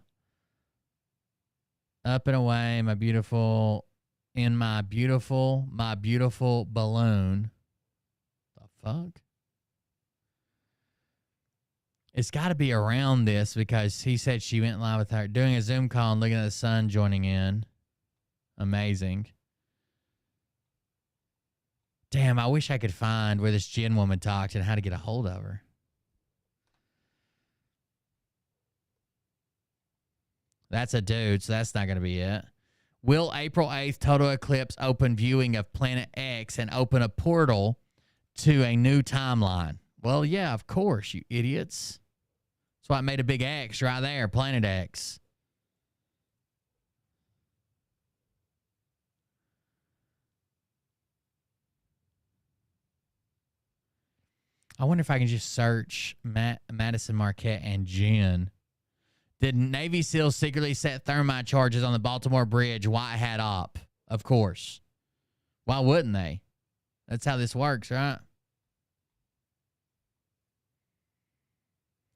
Up and away, my beautiful balloon. The fuck? It's got to be around this because he said she went live with her doing a Zoom call and looking at the sun joining in. Amazing. Damn, I wish I could find where this Jen woman talked and how to get a hold of her. That's a dude, so that's not going to be it. Will April 8th total eclipse open viewing of Planet X and open a portal to a new timeline? Well, yeah, of course, you idiots. That's why I made a big X right there, Planet X. I wonder if I can just search Madison Marquette and Jen. Did Navy SEALs secretly set thermite charges on the Baltimore Bridge? White hat op. Of course. Why wouldn't they? That's how this works, right?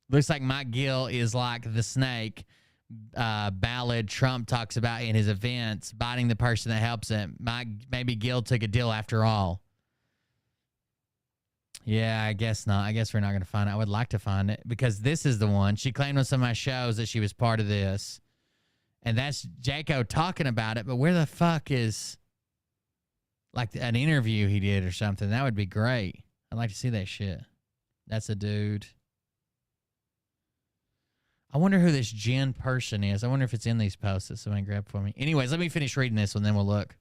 Looks like Mike Gill is like the snake ballad Trump talks about in his events, biting the person that helps him. Maybe Gill took a deal after all. Yeah, I guess not. I guess we're not going to find it. I would like to find it because this is the one. She claimed on some of my shows that she was part of this. And that's Jaco talking about it. But where the fuck is like an interview he did or something? That would be great. I'd like to see that shit. That's a dude. I wonder who this Jen person is. I wonder if it's in these posts that somebody grabbed for me. Anyways, let me finish reading this one, then we'll look.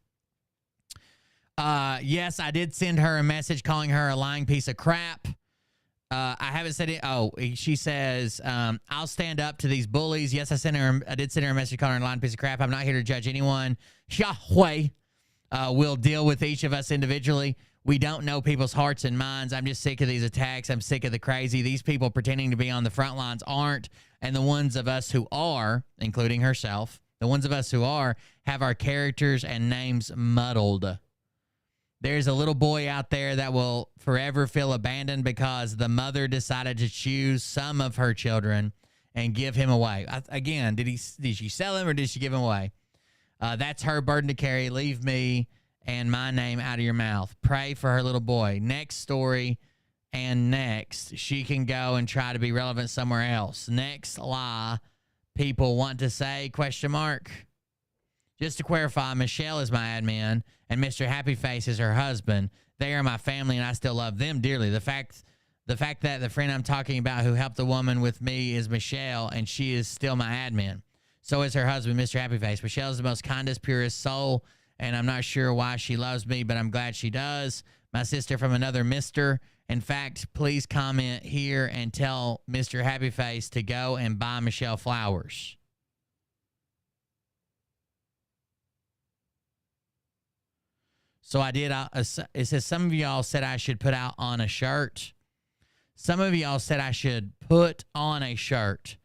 Yes, I did send her a message calling her a lying piece of crap. I haven't said it. Oh, she says, I'll stand up to these bullies. Yes, I did send her a message calling her a lying piece of crap. I'm not here to judge anyone. Yahweh will deal with each of us individually. We don't know people's hearts and minds. I'm just sick of these attacks. I'm sick of the crazy. These people pretending to be on the front lines aren't. And the ones of us who are, including herself, the ones of us who are, have our characters and names muddled. There's a little boy out there that will forever feel abandoned because the mother decided to choose some of her children and give him away. Again, did she sell him or did she give him away? That's her burden to carry. Leave me and my name out of your mouth. Pray for her little boy. Next story and next. She can go and try to be relevant somewhere else. Next lie people want to say, ? Just to clarify, Michelle is my admin, and Mr. Happy Face is her husband. They are my family, and I still love them dearly. The fact that the friend I'm talking about who helped the woman with me is Michelle, and she is still my admin. So is her husband, Mr. Happy Face. Michelle is the most kindest, purest soul, and I'm not sure why she loves me, but I'm glad she does. My sister from another Mr. In fact, please comment here and tell Mr. Happy Face to go and buy Michelle flowers. So I did. It says some of y'all said I should put out on a shirt. Some of y'all said I should put on a shirt.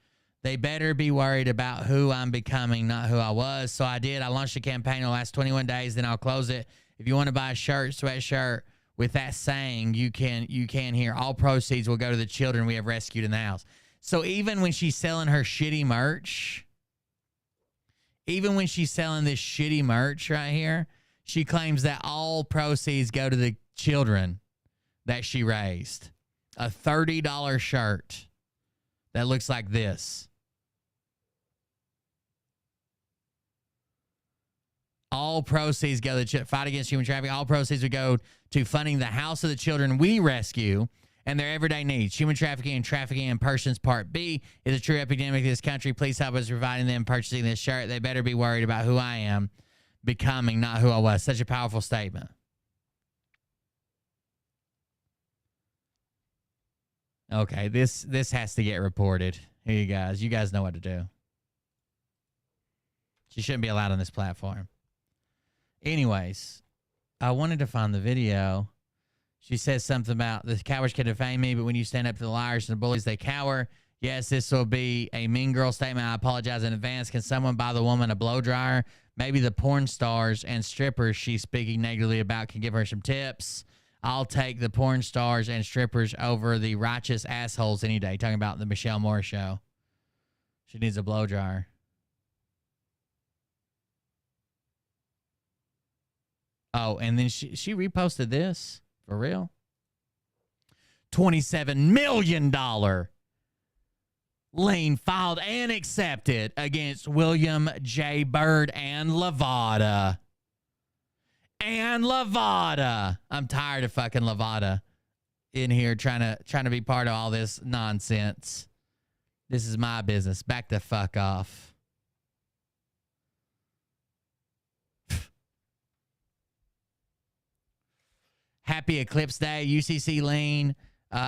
They better be worried about who I'm becoming, not who I was. So I did. I launched a campaign in the last 21 days. Then I'll close it. If you want to buy a shirt, sweatshirt with that saying, you can here. All proceeds will go to the children we have rescued in the house. So even when she's selling her shitty merch, even when she's selling this shitty merch right here, she claims that all proceeds go to the children that she raised. A $30 shirt that looks like this. All proceeds go to the fight against human trafficking. All proceeds would go to funding the house of the children we rescue and their everyday needs. Human trafficking and trafficking in persons part B is a true epidemic in this country. Please help us providing them purchasing this shirt. They better be worried about who I am becoming, not who I was. Such a powerful statement. Okay, this has to get reported. Here, you guys. You guys know what to do. She shouldn't be allowed on this platform. Anyways, I wanted to find the video. She says something about the cowards can defame me, but when you stand up to the liars and the bullies, they cower. Yes, this will be a mean girl statement. I apologize in advance. Can someone buy the woman a blow dryer? Maybe the porn stars and strippers she's speaking negatively about can give her some tips. I'll take the porn stars and strippers over the righteous assholes any day. Talking about the Michelle Moore show. She needs a blow dryer. Oh, and then she reposted this. For real? $27 million lien filed and accepted against William J. Byrd and Levada. And Levada. I'm tired of fucking Levada in here trying to be part of all this nonsense. This is my business. Back the fuck off. Happy Eclipse Day. UCC lien.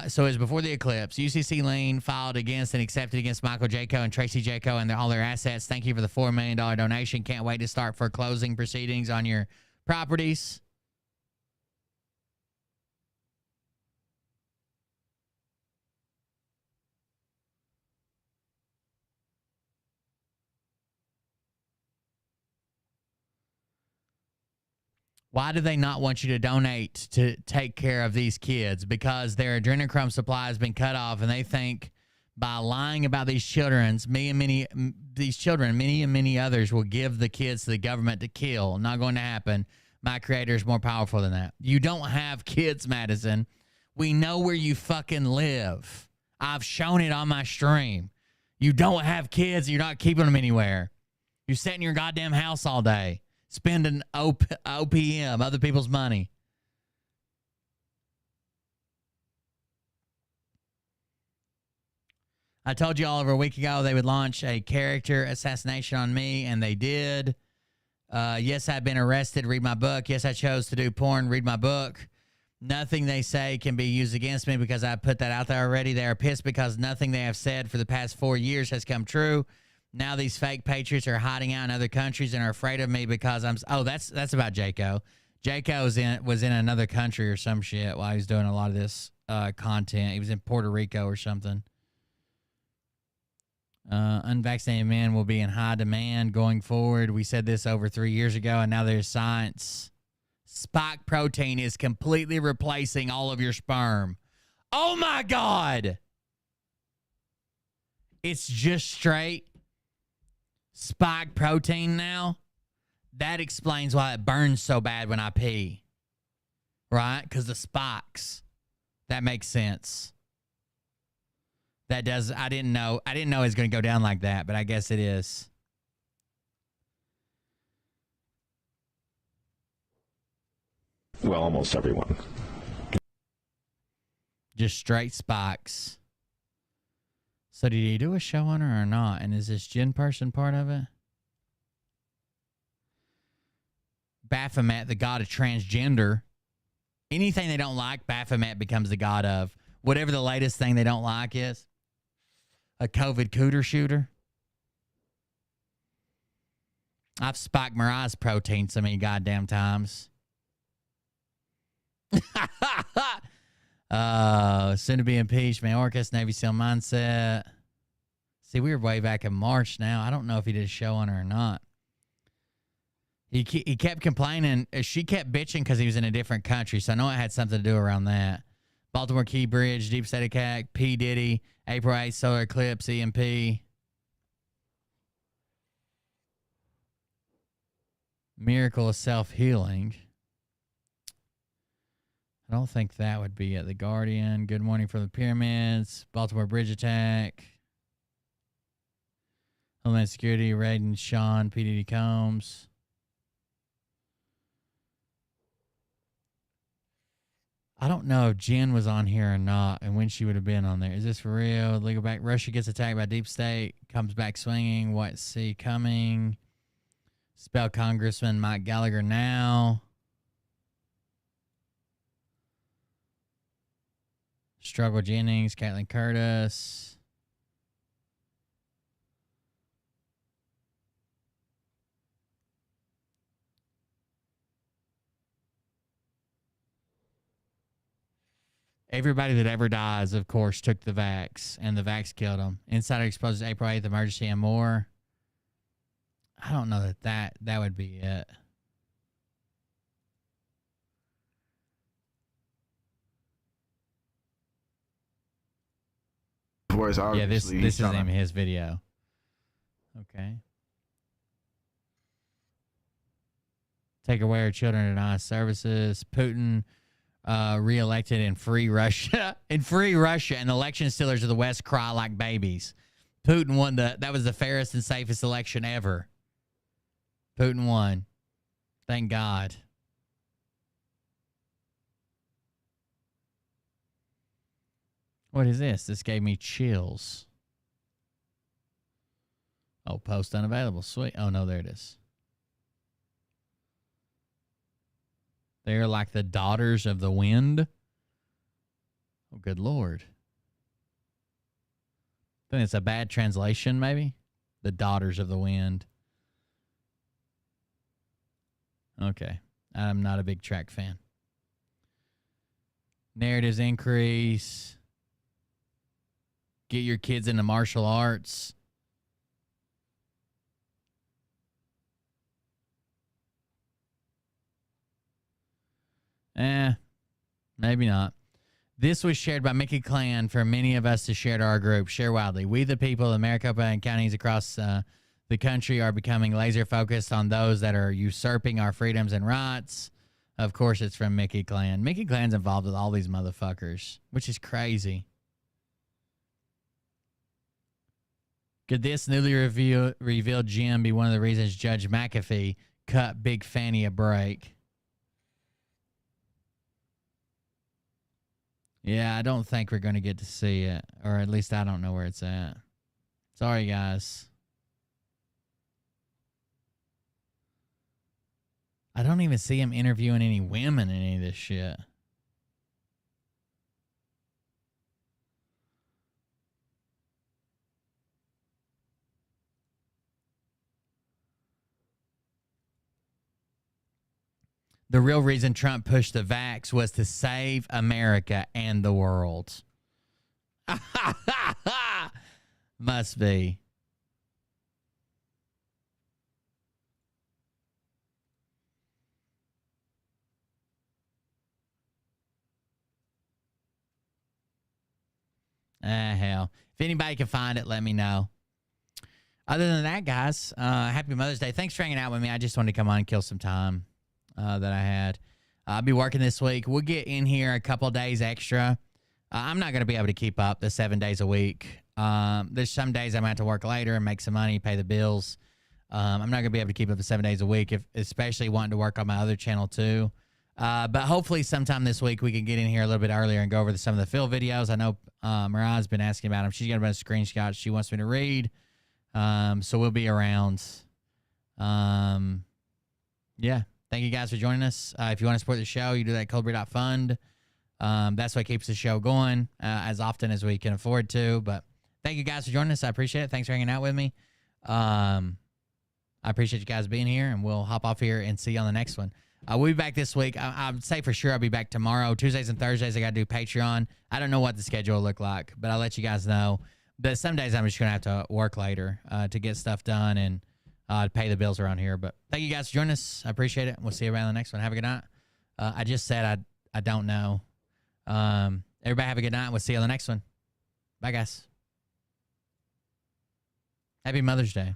So it was before the eclipse. UCC lien filed against and accepted against Michael Jaco and Tracy Jaco and all their assets. Thank you for the $4 million donation. Can't wait to start foreclosing proceedings on your properties. Why do they not want you to donate to take care of these kids? Because their adrenochrome supply has been cut off, and they think by lying about these children, many and many others will give the kids to the government to kill. Not going to happen. My creator is more powerful than that. You don't have kids, Madison. We know where you fucking live. I've shown it on my stream. You don't have kids. You're not keeping them anywhere. You sit in your goddamn house all day, spending OPM, other people's money. I told you all over a week ago they would launch a character assassination on me, and they did. Yes, I've been arrested. Read my book. Yes, I chose to do porn. Read my book. Nothing they say can be used against me because I put that out there already. They are pissed because nothing they have said for the past 4 years has come true. Now these fake patriots are hiding out in other countries and are afraid of me because I'm... Oh, that's about Jaco. Jaco was in another country or some shit while he was doing a lot of this content. He was in Puerto Rico or something. Unvaccinated men will be in high demand going forward. We said this over 3 years ago, and now there's science. Spike protein is completely replacing all of your sperm. Oh, my God. It's just straight spike protein now. That explains why it burns so bad when I pee. Right? Because the spikes. That makes sense. That does. I didn't know it was going to go down like that, but I guess it is. Well, almost everyone. Just straight spikes. So did he do a show on her or not? And is this Jin person part of it? Baphomet, the god of transgender. Anything they don't like, Baphomet becomes the god of. Whatever the latest thing they don't like is. A COVID cooter shooter. I've spiked Mariah's protein so many goddamn times. Soon to be impeached. Mayorkas, Navy SEAL mindset. See, we were way back in March now. I don't know if he did a show on her or not. He kept complaining. She kept bitching because he was in a different country. So I know it had something to do around that. Baltimore Key Bridge, Deep State Attack, P. Diddy, April 8th, Solar Eclipse, EMP. Miracle of self-healing. I don't think that would be it. The Guardian, Good Morning for the Pyramids, Baltimore Bridge Attack, Homeland Security, Raiden, Sean, P. Diddy Combs. I don't know if Jen was on here or not and when she would have been on there. Is this for real? Legal back. Russia gets attacked by Deep State, comes back swinging. White Sea coming. Spell Congressman Mike Gallagher now. Struggle Jennings, Caitlin Curtis. Everybody that ever dies, of course, took the vax, and the vax killed them. Insider exposes April 8th emergency and more. I don't know that would be it. Yeah, this isn't even his video. Okay. Take away our children deny services. Putin re-elected in free Russia. In free Russia, and election stealers of the West cry like babies. Putin won that was the fairest and safest election ever. Putin won. Thank God. What is this? This gave me chills. Oh, post unavailable. Sweet. Oh, no, there it is. They're like the daughters of the wind. Oh, good Lord. I think it's a bad translation, maybe. The daughters of the wind. Okay. I'm not a big track fan. Narratives increase. Get your kids into martial arts. Maybe not. This was shared by Mickey Clan for many of us to share to our group. Share widely. We, the people of Maricopa and counties across the country, are becoming laser focused on those that are usurping our freedoms and rights. Of course, it's from Mickey Clan. Mickey Clan's involved with all these motherfuckers, which is crazy. Could this newly revealed gem be one of the reasons Judge McAfee cut Big Fanny a break? Yeah, I don't think we're going to get to see it. Or at least I don't know where it's at. Sorry, guys. I don't even see him interviewing any women in any of this shit. The real reason Trump pushed the vax was to save America and the world. Must be. Hell. If anybody can find it, let me know. Other than that, guys, happy Mother's Day. Thanks for hanging out with me. I just wanted to come on and kill some time that I had. I'll be working this week. We'll get in here a couple days extra. I'm not going to be able to keep up the 7 days a week. There's some days I'm going to have to work later and make some money, pay the bills. I'm not going to be able to keep up the 7 days a week, especially wanting to work on my other channel too. But hopefully sometime this week we can get in here a little bit earlier and go over some of the Phil videos. I know Mariah's been asking about them. She's got a bunch of screenshots she wants me to read. So we'll be around. Yeah. Thank you guys for joining us. If you want to support the show, you do that at coldbeer.fund. That's what keeps the show going as often as we can afford to. But thank you guys for joining us. I appreciate it. Thanks for hanging out with me. I appreciate you guys being here, and we'll hop off here and see you on the next one. We'll be back this week. I'd say for sure I'll be back tomorrow. Tuesdays and Thursdays, I got to do Patreon. I don't know what the schedule will look like, but I'll let you guys know. But some days I'm just going to have to work later to get stuff done and pay the bills around here. But thank you guys for joining us. I appreciate it. We'll see you around the next one. Have a good night. I just said I don't know. Everybody have a good night. We'll see you on the next one. Bye, guys. Happy Mother's Day.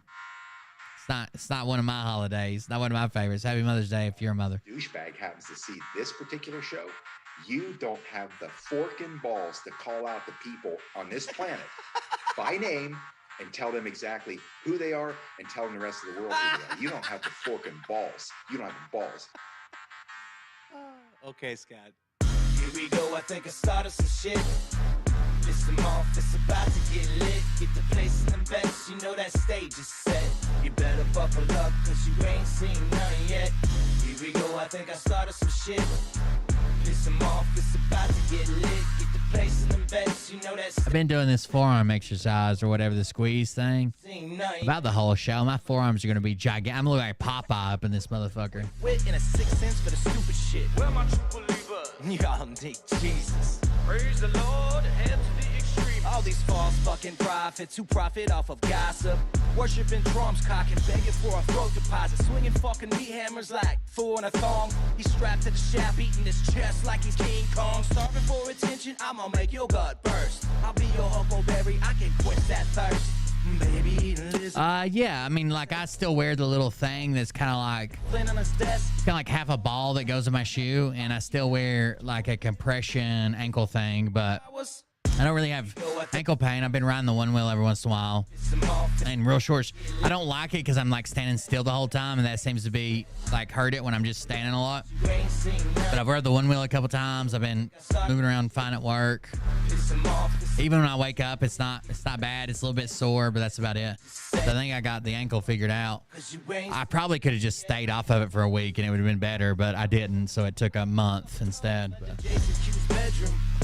It's not one of my holidays. Not one of my favorites. Happy Mother's Day if you're a mother. Douchebag happens to see this particular show, you don't have the fork and balls to call out the people on this planet by name and tell them exactly who they are and tell them the rest of the world who they are. You don't have the fork and balls. You don't have the balls. Okay, Scott. Here we go. I think I started some shit. Listen off, it's about to get lit. Get the place in the best, you know that stage is set. You better buckle up, cause you ain't seen none yet. Here we go, I think I started some shit. Listen off, it's about to get lit. Get the place in the best, you know that stage. I've been doing this forearm exercise or whatever, the squeeze thing. About the whole show. My forearms are going to be gigantic. I'm looking like Popeye up in this motherfucker. Wit in a 6th sense for the stupid shit. Where my true believer? Y'all need Jesus. Praise the Lord, head to the extreme. All these false fucking prophets who profit off of gossip. Worshipping drums, cocking, begging for a throat deposit. Swinging fucking meat hammers like four in a thong. He's strapped to the shaft, eating his chest like he's King Kong. Starving for attention, I'ma make your gut burst. I'll be your huckleberry, I can quench that thirst. Baby, yeah, I mean, like, I still wear the little thing that's kind of like, it's kind of like half a ball that goes in my shoe, and I still wear like a compression ankle thing, but I don't really have ankle pain. I've been riding the one wheel every once in a while and real shorts. I don't like it because I'm like standing still the whole time, and that seems to be like hurt it when I'm just standing a lot. But I've rode the one wheel a couple times. I've been moving around fine at work. Even when I wake up, it's not bad. It's a little bit sore, but that's about it. So I think I got the ankle figured out. I probably could have just stayed off of it for a week and it would have been better, but I didn't, so it took a month instead.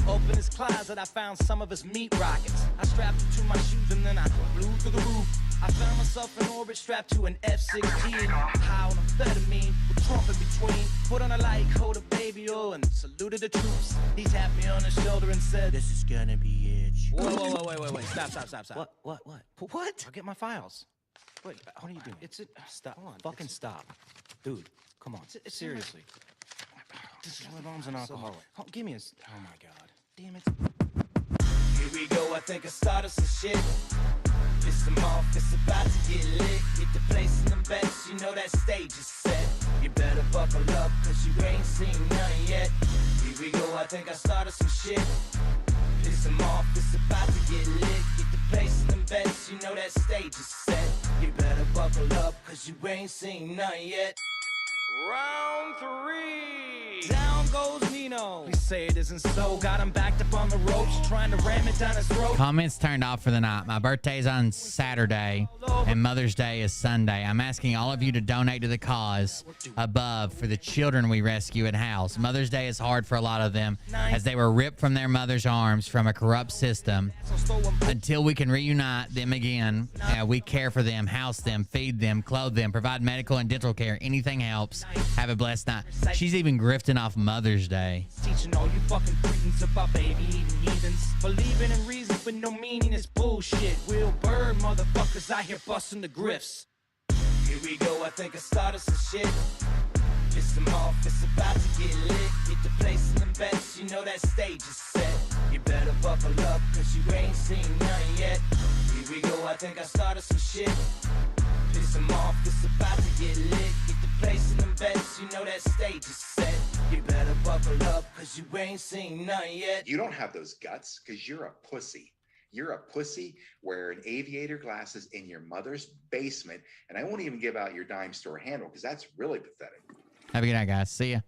Open his closet, I found some of his meat rockets. I strapped it to my shoes and then I flew through the roof. I found myself in orbit strapped to an F-16. High on amphetamine with Trump in between. Put on a light coat of baby oil and saluted the troops. He tapped me on the shoulder and said, "This is gonna be it." Whoa, wait. Stop. What? I'll get my files. Wait, what are you doing? Stop. Fucking stop. Dude, come on. Seriously. My mom's an alcoholic. Oh, give me a. Oh my god. Damn it. Here we go. I think I started some shit. Piss them off. It's about to get lit. Get the place in them bets. You know that stage is set. You better buckle up, cause you ain't seen none yet. Here we go. I think I started some shit. Piss them off. It's about to get lit. Get the place in them bets. You know that stage is set. You better buckle up, cause you ain't seen none yet. Round 3. Down goes Nino. Please say it isn't so. Got him backed up on the ropes, trying to ram it down his throat. Comments turned off for the night. My birthday's on Saturday and Mother's Day is Sunday. I'm asking all of you to donate to the cause above for the children we rescue at house. Mother's Day is hard for a lot of them as they were ripped from their mother's arms from a corrupt system. Until we can reunite them again, we care for them, house them, feed them, clothe them, provide medical and dental care. Anything helps. Have a blessed night. She's even grifting off Mother's Day. Teaching all you fucking cretins about baby eating heathens. Believing in reason with no meaning is bullshit. Will Bird motherfuckers out here busting the grifts. Here we go, I think I started some shit. Piss them off, it's about to get lit. Get the place in them bets, you know that stage is set. You better buckle up, cause you ain't seen none yet. Here we go, I think I started some shit. Piss them off, it's about to get lit. Get the place in them bets, you know that stage is set. You better buckle up, cause you ain't seen none yet. You don't have those guts because you're a pussy. You're a pussy wearing aviator glasses in your mother's basement. And I won't even give out your dime store handle because that's really pathetic. Have a good night, guys. See ya.